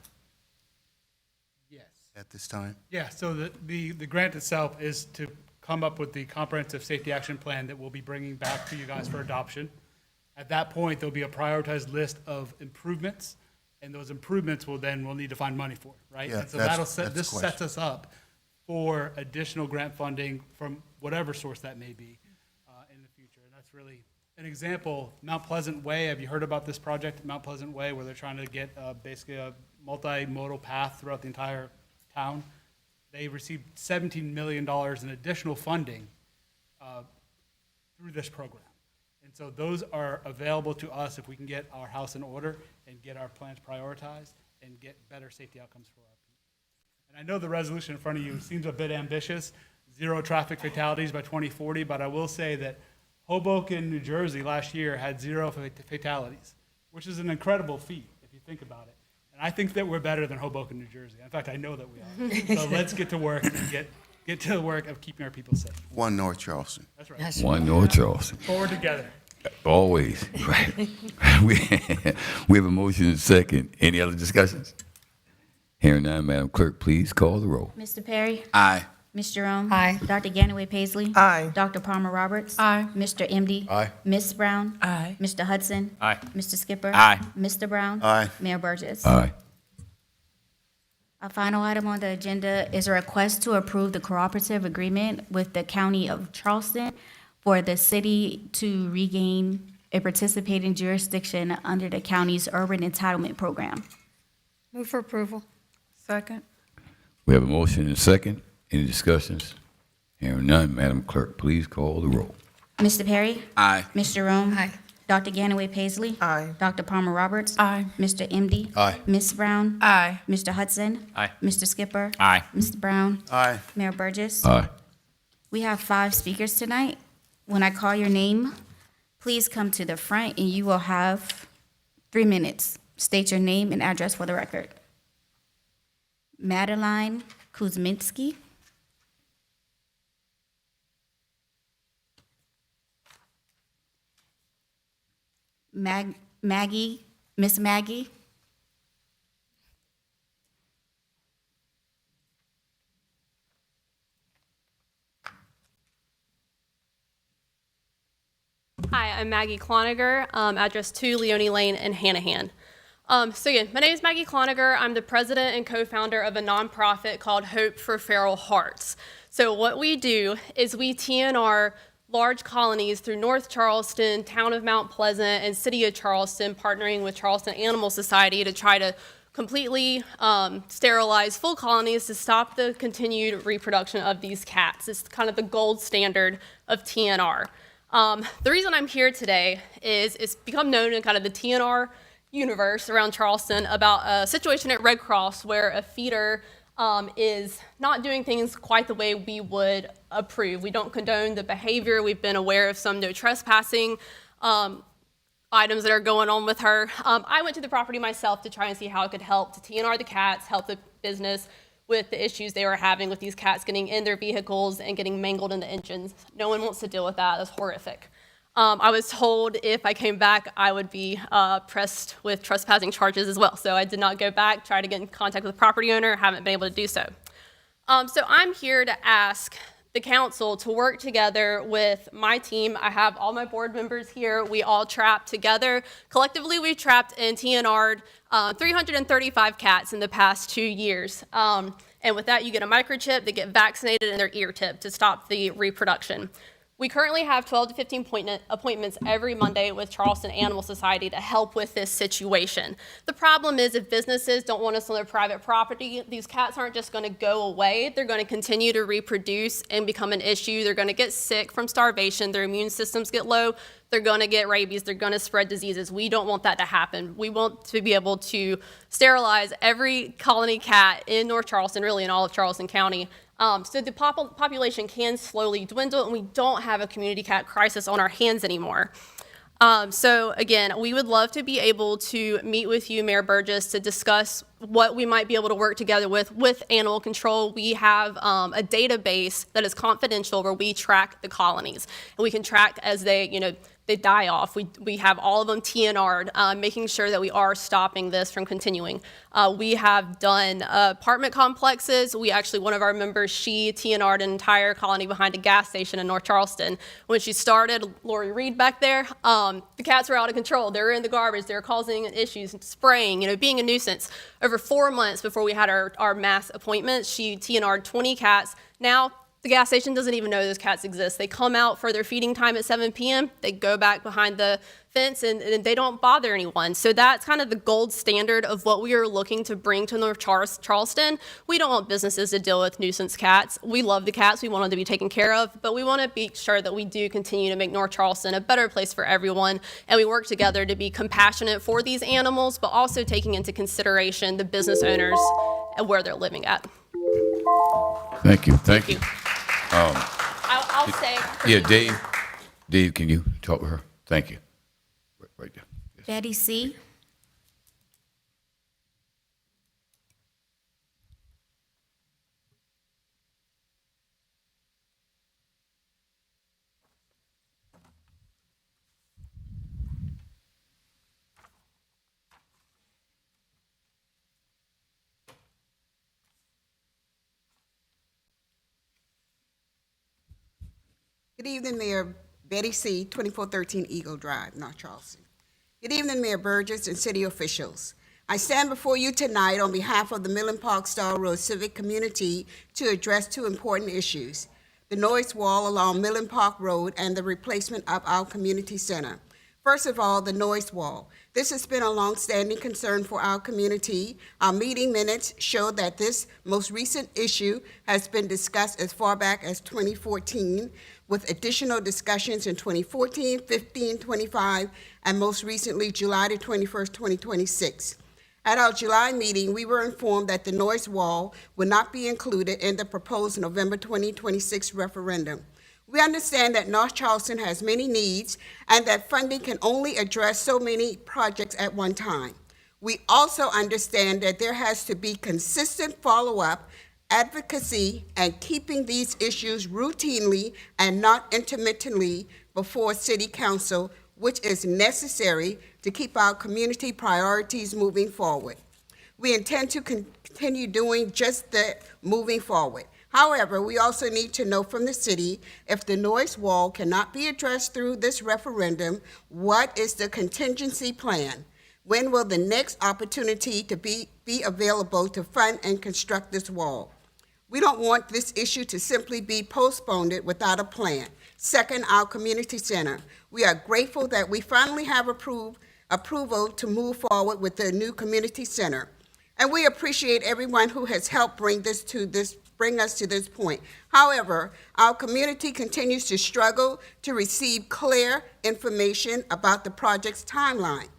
Yes. At this time? Yeah, so the grant itself is to come up with the comprehensive safety action plan that we'll be bringing back to you guys for adoption. At that point, there'll be a prioritized list of improvements, and those improvements we'll need to find money for, right? Yeah, And so that's this the sets question. us up for additional grant funding from whatever source that may be in the future. And that's really an example. Mount Pleasant Way, have you heard about this project, Mount Pleasant Way, where they're trying to get basically a multimodal path throughout the entire town? They received $17 million in additional funding through this program. And so those are available to us if we can get our house in order and get our plans prioritized and get better safety outcomes for our people. And I know the resolution in front of you seems a bit ambitious, 0 traffic fatalities by 2040, but I will say that Hoboken, New Jersey last year had 0 fatalities, which is an incredible feat if you think about it. And I think that we're better than Hoboken, New Jersey. In fact, I know that we are. So let's get to work and get to the work of keeping our people safe. One North Charleston. That's right. One North Charleston. Forward together. Always. Right. we have a motion and a second. Any other discussions? Hearing none, Madam Clerk, please call the roll. Mr. Perry? Aye. Ms. Jerome? Aye. Dr. Ganaway Paisley? Aye. Dr. Palmer Roberts? Aye. Mr. MD? Aye. Ms. Brown? Aye. Mr. Hudson? Aye. Mr. Skipper? Aye. Mr. Brown? Aye. Mayor Burgess? Aye. Our final item on the agenda is a request to approve the cooperative agreement with the County of Charleston for the city to regain a participating jurisdiction under the county's urban entitlement program. Move for approval. Second. We have a motion and a second. Any discussions? Hearing none, Madam Clerk, please call the roll. Mr. Perry? Aye. Ms. Jerome? Aye. Dr. Ganaway Paisley? Aye. Dr. Palmer Roberts? Aye. Mr. MD? Aye. Ms. Brown? Aye. Mr. Hudson? Aye. Mr. Skipper? Aye. Mr. Brown? Aye. Mayor Burgess? Aye. We have 5 speakers tonight. When I call your name, please come to the front and you will have 3 minutes. State your name and address for the record. Madeline Kuzminski. Maggie, Miss Maggie. Hi, I'm Maggie Cloniger, address 2 Leone Lane in Hanahan. So again, my name is Maggie Cloniger. I'm the president and co-founder of a nonprofit called Hope for Feral Hearts. So what we do is we TNR large colonies through North Charleston, town of Mount Pleasant, and city of Charleston, partnering with Charleston Animal Society to try to completely sterilize full colonies to stop the continued reproduction of these cats. It's kind of the gold standard of TNR. The reason I'm here today is it's become known in kind of the TNR universe around Charleston about a situation at Red Cross where a feeder is not doing things quite the way we would approve. We don't condone the behavior. We've been aware of some no trespassing items that are going on with her. I went to the property myself to try and see how I could help to TNR the cats, help the business with the issues they were having with these cats getting in their vehicles and getting mangled in the engines. No one wants to deal with that. That's horrific. I was told if I came back, I would be pressed with trespassing charges as well. So I did not go back, try to get in contact with the property owner, haven't been able to do so. So I'm here to ask the council to work together with my team. I have all my board members here. We all trapped together. Collectively, we trapped and TNR'd 335 cats in the past 2 years. And with that, you get a microchip, they get vaccinated, and their ear tipped to stop the reproduction. We currently have 12 to 15 appointments every Monday with Charleston Animal Society to help with this situation. The problem is if businesses don't want us on their private property, these cats aren't just going to go away. They're going to continue to reproduce and become an issue. They're going to get sick from starvation. Their immune systems get low. They're going to get rabies. They're going to spread diseases. We don't want that to happen. We want to be able to sterilize every colony cat in North Charleston, really in all of Charleston County, so the population can slowly dwindle, and we don't have a community cat crisis on our hands anymore. So again, we would love to be able to meet with you, Mayor Burgess, to discuss what we might be able to work together with animal control. We have a database that is confidential where we track the colonies, and we can track as they die off. We have all of them TNR'd, making sure that we are stopping this from continuing. We have done apartment complexes. One of our members, she TNR'd an entire colony behind a gas station in North Charleston. When she started, Lori Reed back there, the cats were out of control. They were in the garbage. They were causing issues, spraying, being a nuisance. Over 4 months before we had our mass appointments, she TNR'd 20 cats. Now, the gas station doesn't even know those cats exist. They come out for their feeding time at 7 p.m. They go back behind the fence and they don't bother anyone. So that's kind of the gold standard of what we are looking to bring to North Charleston. We don't want businesses to deal with nuisance cats. We love the cats. We want them to be taken care of, but we want to be sure that we do continue to make North Charleston a better place for everyone. And we work together to be compassionate for these animals, but also taking into consideration the business owners and where they're living at. Thank you. Thank you. I'll say. Yeah, Dave, can you talk with her? Thank you. Right there. Yes. Betty C. Good evening, Mayor Betty C., 2413 Eagle Drive, North Charleston. Good evening, Mayor Burgess and city officials. I stand before you tonight on behalf of the Millen Park Star Road civic community to address two important issues: the noise wall along Millen Park Road and the replacement of our community center. First of all, the noise wall. This has been a long-standing concern for our community. Our meeting minutes show that this most recent issue has been discussed as far back as 2014, with additional discussions in 2014, 15, 25, and most recently, July the 21st, 2026. At our July meeting, we were informed that the noise wall would not be included in the proposed November 2026 referendum. We understand that North Charleston has many needs and that funding can only address so many projects at one time. We also understand that there has to be consistent follow-up, advocacy, and keeping these issues routinely and not intermittently before City Council, which is necessary to keep our community priorities moving forward. We intend to continue doing just that moving forward. However, we also need to know from the city, if the noise wall cannot be addressed through this referendum, what is the contingency plan? When will the next opportunity to be available to fund and construct this wall? We don't want this issue to simply be postponed without a plan. Second, our community center. We are grateful that we finally have approval to move forward with the new community center. And we appreciate everyone who has helped bring us to this point. However, our community continues to struggle to receive clear information about the project's timeline.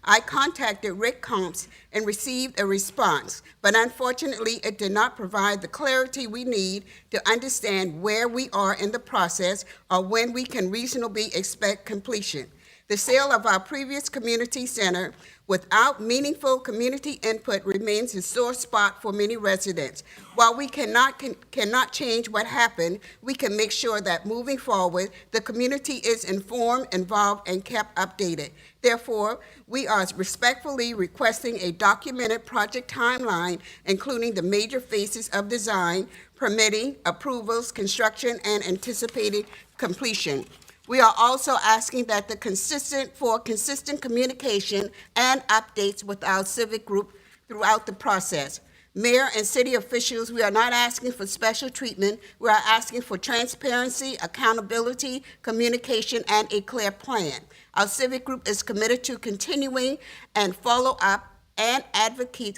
I contacted Rick Combs and received a response, but unfortunately it did not provide the clarity we need to understand where we are in the process or when we can reasonably expect completion. The sale of our previous community center without meaningful community input remains a sore spot for many residents. While we cannot change what happened, we can make sure that moving forward, the community is informed, involved, and kept updated. Therefore, we are respectfully requesting a documented project timeline, including the major phases of design, permitting, approvals, construction, and anticipated completion. We are also asking that consistent communication and updates with our civic group throughout the process. Mayor and city officials, we are not asking for special treatment. We are asking for transparency, accountability, communication, and a clear plan. Our civic group is committed to continuing and follow up and advocacy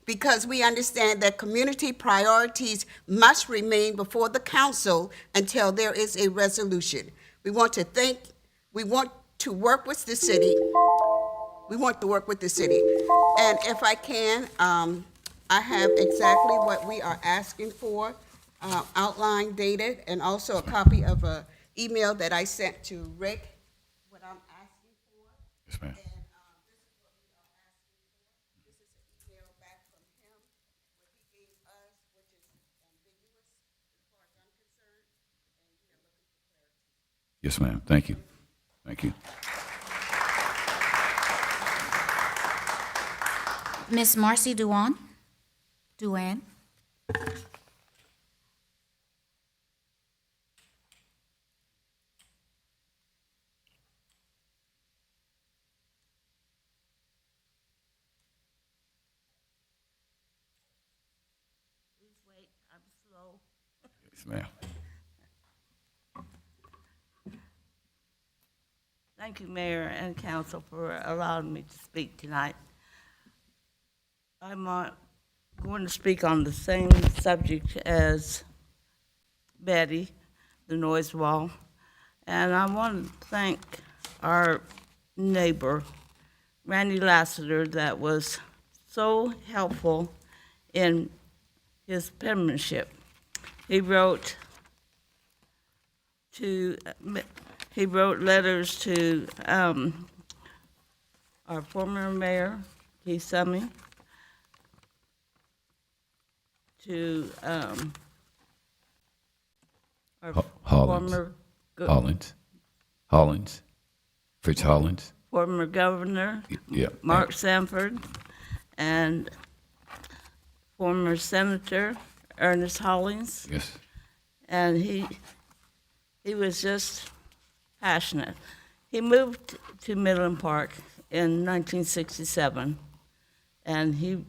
because we understand that community priorities must remain before the council until there is a resolution. We want to work with the city. And if I can, I have exactly what we are asking for, outlined, dated, and also a copy of an email that I sent to Rick, what I'm asking for. Yes, ma'am. And this is what we are asking for. This is an email back from him, what he gave us, which is ambiguous as far as I'm concerned, and we are looking for clarity. Yes, ma'am. Thank you. Thank you. Miss Marcy Duan? Please wait, I'm slow. Yes, ma'am. Thank you, Mayor and Council, for allowing me to speak tonight. I'm going to speak on the same subject as Betty, the noise wall. And I want to thank our neighbor, Randy Lassiter, that was so helpful in his penmanship. He wrote letters to our former mayor, Keith Summey, to our former Hollins, Fritz Hollins, former governor, Mark Sanford, and former Senator Ernest Hollins. Yes. And he was just passionate. He moved to Midland Park in 1967, and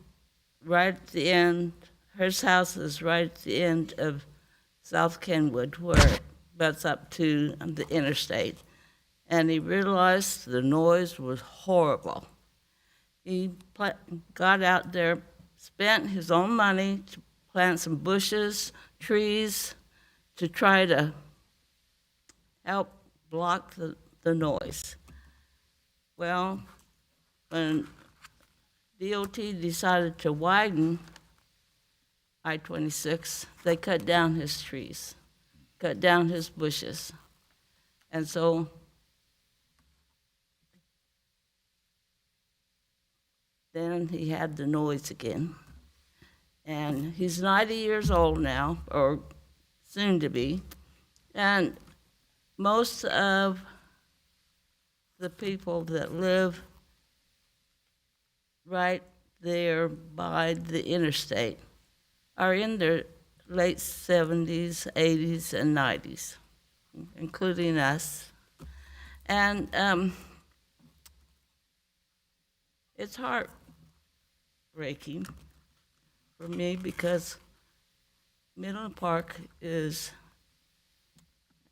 right at the end, his house is right at the end of South Kenwood, where it butts up to the interstate. And he realized the noise was horrible. He got out there, spent his own money to plant some bushes, trees, to try to help block the noise. Well, when DOT decided to widen I-26, they cut down his trees, cut down his bushes. And so then he had the noise again. And he's 90 years old now, or soon to be, and most of the people that live right there by the interstate are in their late 70s, 80s, and 90s, including us. And it's heartbreaking for me because Midland Park is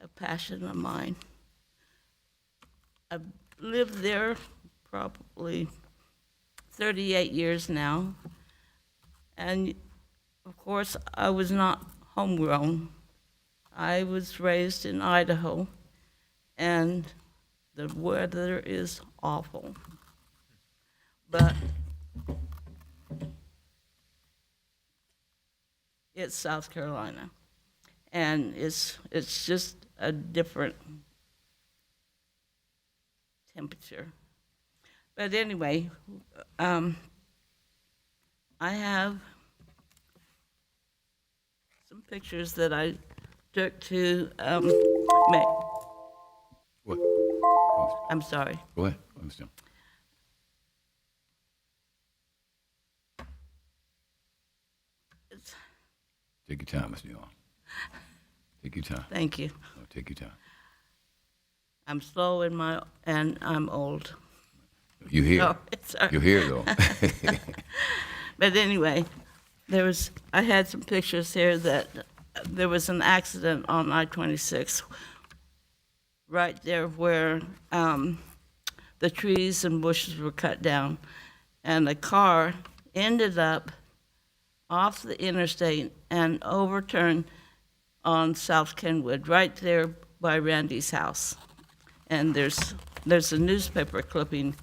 a passion of mine. I've lived there probably 38 years now, and of course, I was not homegrown. I was raised in Idaho, and the weather is awful. But it's South Carolina, and it's just a different temperature. But anyway, I have some pictures that I took to What? I'm sorry. Go ahead. Understand. Take your time, Ms. Neal. Take your time. Thank you. No, take your time. I'm slow and I'm old. You here? Oh, sorry. You're here, though. But anyway, I had some pictures here that there was an accident on I-26 right there where the trees and bushes were cut down. And the car ended up off the interstate and overturned on South Kenwood, right there by Randy's house. And there's a newspaper clipping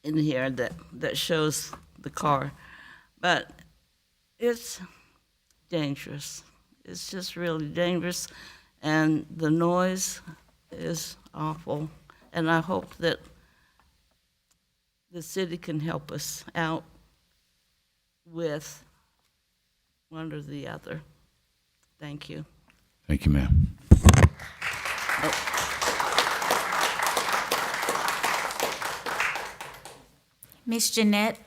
in here that shows the car. But it's dangerous. It's just really dangerous, and the noise is awful. And I hope that the city can help us out with one or the other. Thank you. Thank you, ma'am. Miss Jeanette.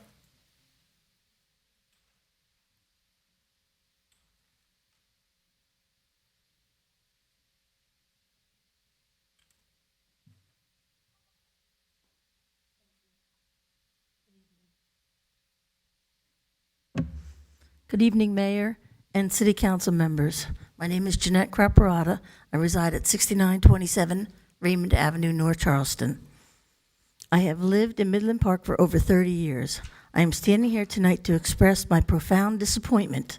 Good evening, Mayor and City Council members. My name is Jeanette Craparata. I reside at 6927 Raymond Avenue, North Charleston. I have lived in Midland Park for over 30 years. I am standing here tonight to express my profound disappointment.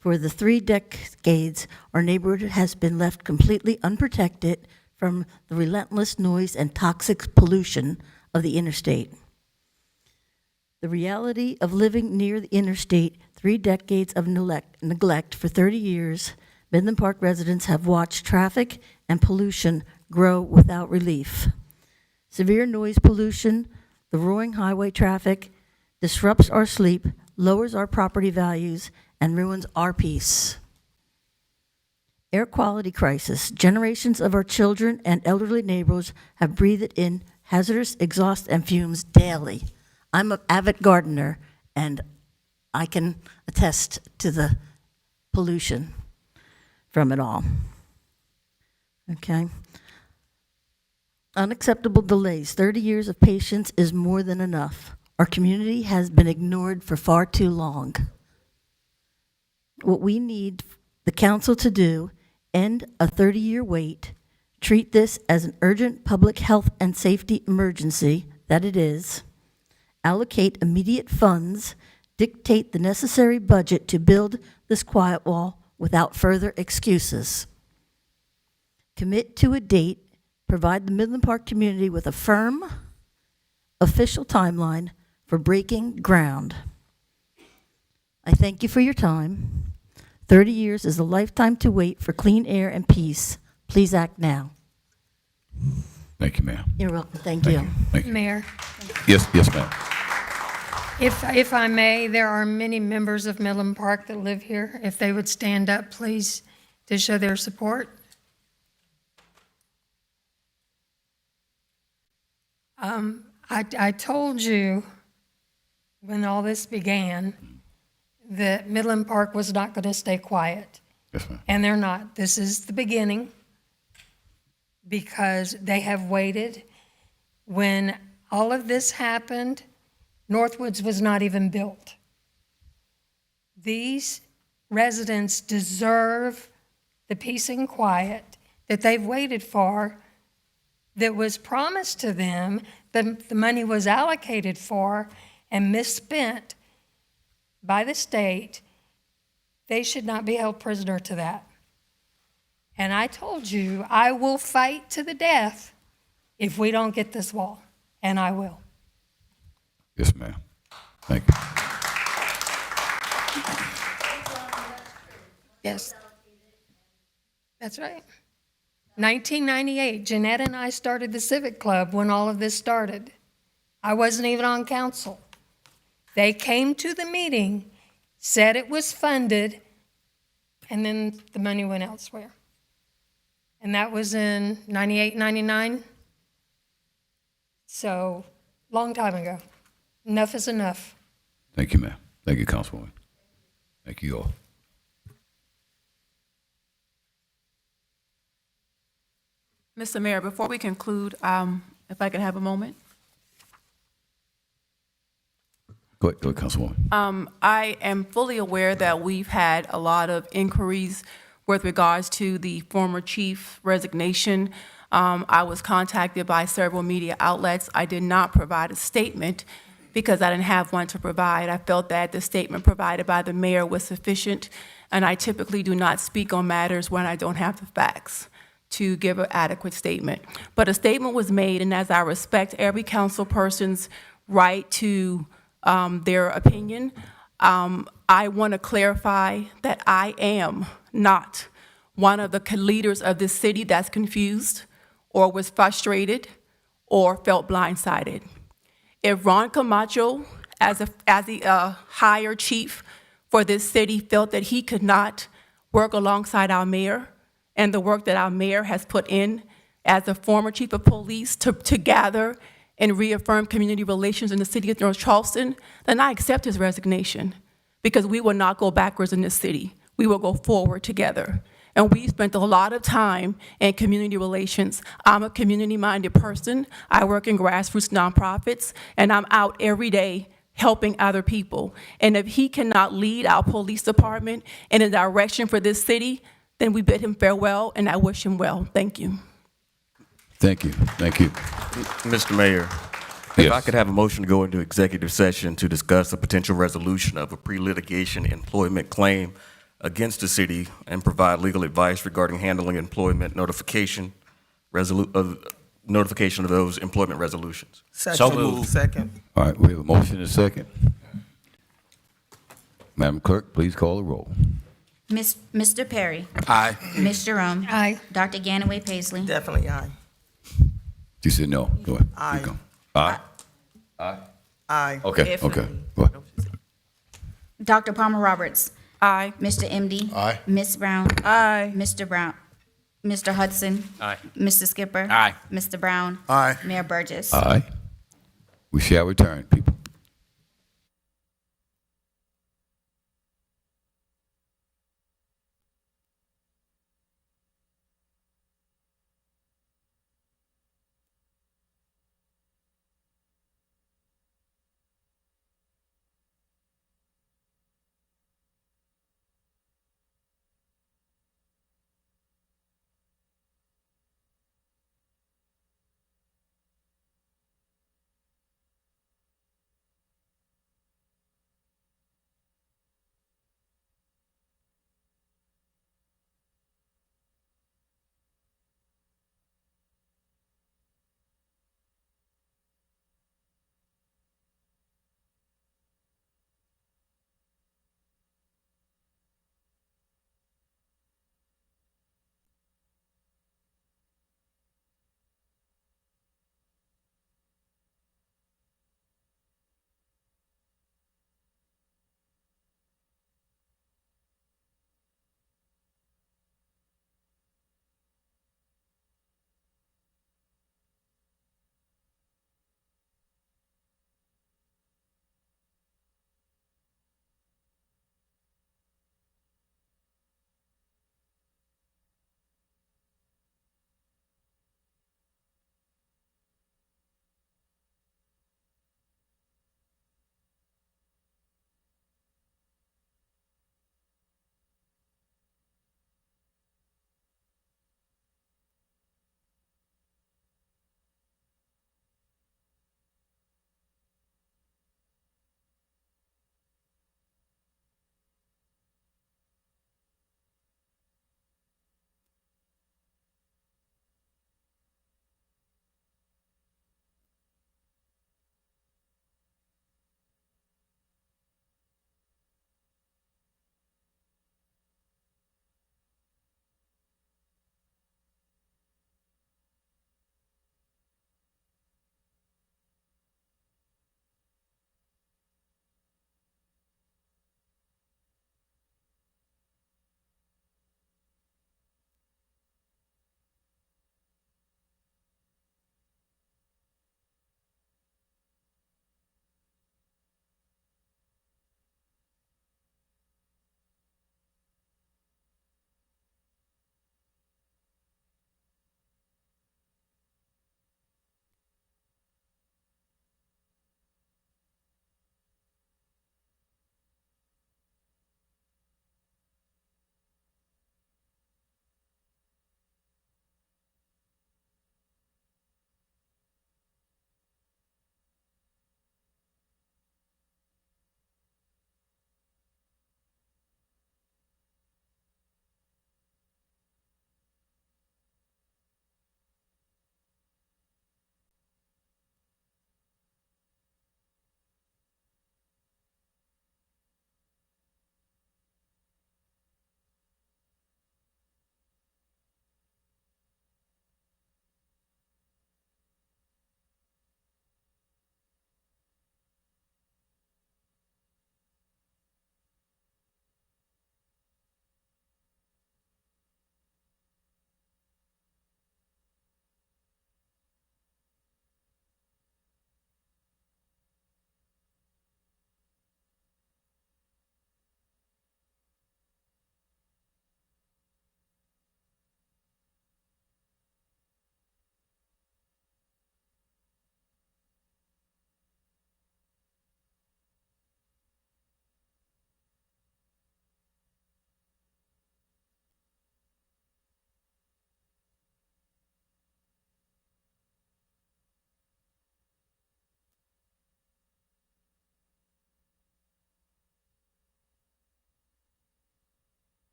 For the 3 decades, our neighborhood has been left completely unprotected from the relentless noise and toxic pollution of the interstate. The reality of living near the interstate, 3 decades of neglect for 30 years, Midland Park residents have watched traffic and pollution grow without relief. Severe noise pollution, the roaring highway traffic, disrupts our sleep, lowers our property values, and ruins our peace. Air quality crisis. Generations of our children and elderly neighbors have breathed in hazardous exhaust and fumes daily. I'm an avid gardener, and I can attest to the pollution from it all. Okay. Unacceptable delays. 30 years of patience is more than enough. Our community has been ignored for far too long. What we need the council to do, end a 30-year wait, treat this as an urgent public health and safety emergency that it is, allocate immediate funds, dictate the necessary budget to build this quiet wall without further excuses. Commit to a date, provide the Midland Park community with a firm, official timeline for breaking ground. I thank you for your time. 30 years is a lifetime to wait for clean air and peace. Please act now. Thank you, ma'am. You're welcome. Thank you. Thank you. Mayor, Yes, ma'am. if I may, there are many members of Midland Park that live here. If they would stand up, please, to show their support. I told you when all this began that Midland Park was not going to stay quiet. Yes, ma'am. And they're not. This is the beginning, because they have waited. When all of this happened, Northwoods was not even built. These residents deserve the peace and quiet that they've waited for, that was promised to them, that the money was allocated for and misspent by the state. They should not be held prisoner to that. And I told you, I will fight to the death if we don't get this wall, and I will. Yes, ma'am. Thank you. Yes. That's right. 1998, Jeanette and I started the Civic Club when all of this started. I wasn't even on council. They came to the meeting, said it was funded, and then the money went elsewhere. And that was in 98, 99. So, long time ago. Enough is enough. Thank you, ma'am. Thank you, Councilwoman. Thank you all. Mr. Mayor, before we conclude, if I could have a moment. Go ahead, Councilwoman. I am fully aware that we've had a lot of inquiries with regards to the former chief resignation. I was contacted by several media outlets. I did not provide a statement because I didn't have one to provide. I felt that the statement provided by the mayor was sufficient, and I typically do not speak on matters when I don't have the facts to give an adequate statement. But a statement was made, and as I respect every council person's right to their opinion, I want to clarify that I am not one of the leaders of this city that's confused or was frustrated or felt blindsided. If Ron Camacho, as the higher chief for this city, felt that he could not work alongside our mayor and the work that our mayor has put in as a former chief of police to gather and reaffirm community relations in the city of North Charleston, then I accept his resignation, because we will not go backwards in this city. We will go forward together. And we spent a lot of time in community relations. I'm a community-minded person. I work in grassroots nonprofits, and I'm out every day helping other people. And if he cannot lead our police department in a direction for this city, then we bid him farewell, and I wish him well. Thank you. Thank you. Thank you. Mr. Mayor, if I could have a motion to go into executive session to discuss a potential resolution of a pre-litigation employment claim against the city and provide legal advice regarding handling employment notification of those employment resolutions. So moved. Second. All right, we have a motion and a second. Madam Clerk, please call the roll. Mr. Perry. Aye. Ms. Jerome. Aye. Dr. Ganaway Paisley. Definitely aye. You said no. Go ahead. Aye. Go. Aye. Aye. Aye. Okay. Definitely. Okay. Go ahead. Dr. Palmer Roberts. Aye. Mr. MD. Aye. Ms. Brown. Aye. Mr. Brown. Mr. Hudson. Aye. Mr. Skipper. Aye. Mr. Brown. Aye. Mayor Burgess. Aye. We shall return, people.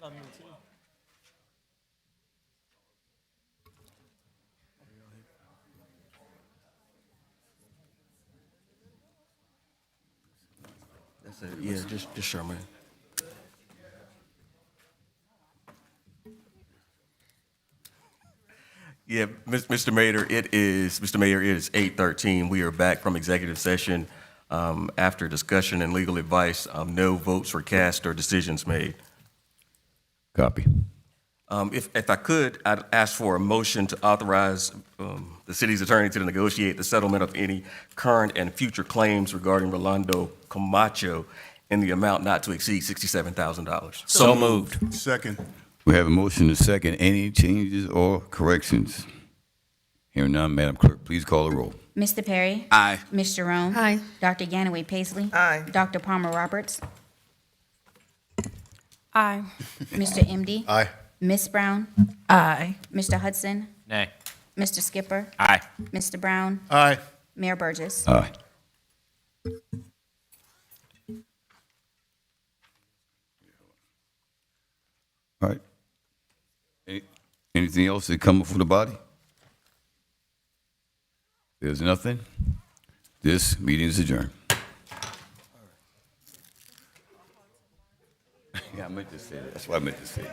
That's it. Yeah, just Sherman. Yeah, Mr. Mayor, it is 8:13. We are back from executive session. After discussion and legal advice, no votes were cast or decisions made. Copy. If I could, I'd ask for a motion to authorize the city's attorney to negotiate the settlement of any current and future claims regarding Rolando Camacho in the amount not to exceed $67,000. So moved. Second. We have a motion and a second. Any changes or corrections? Hearing none, Madam Clerk, please call the roll. Mr. Perry? Aye. Ms. Jerome? Aye. Dr. Ganaway Paisley? Aye. Dr. Palmer Roberts? Aye. Mr. MD? Aye. Ms. Brown? Aye. Mr. Hudson? Nay. Mr. Skipper? Aye. Mr. Brown? Aye. Mayor Burgess? Aye. All right. Anything else that come before the body? There's nothing. This meeting is adjourned. Yeah, I meant to say that. That's what I meant to say.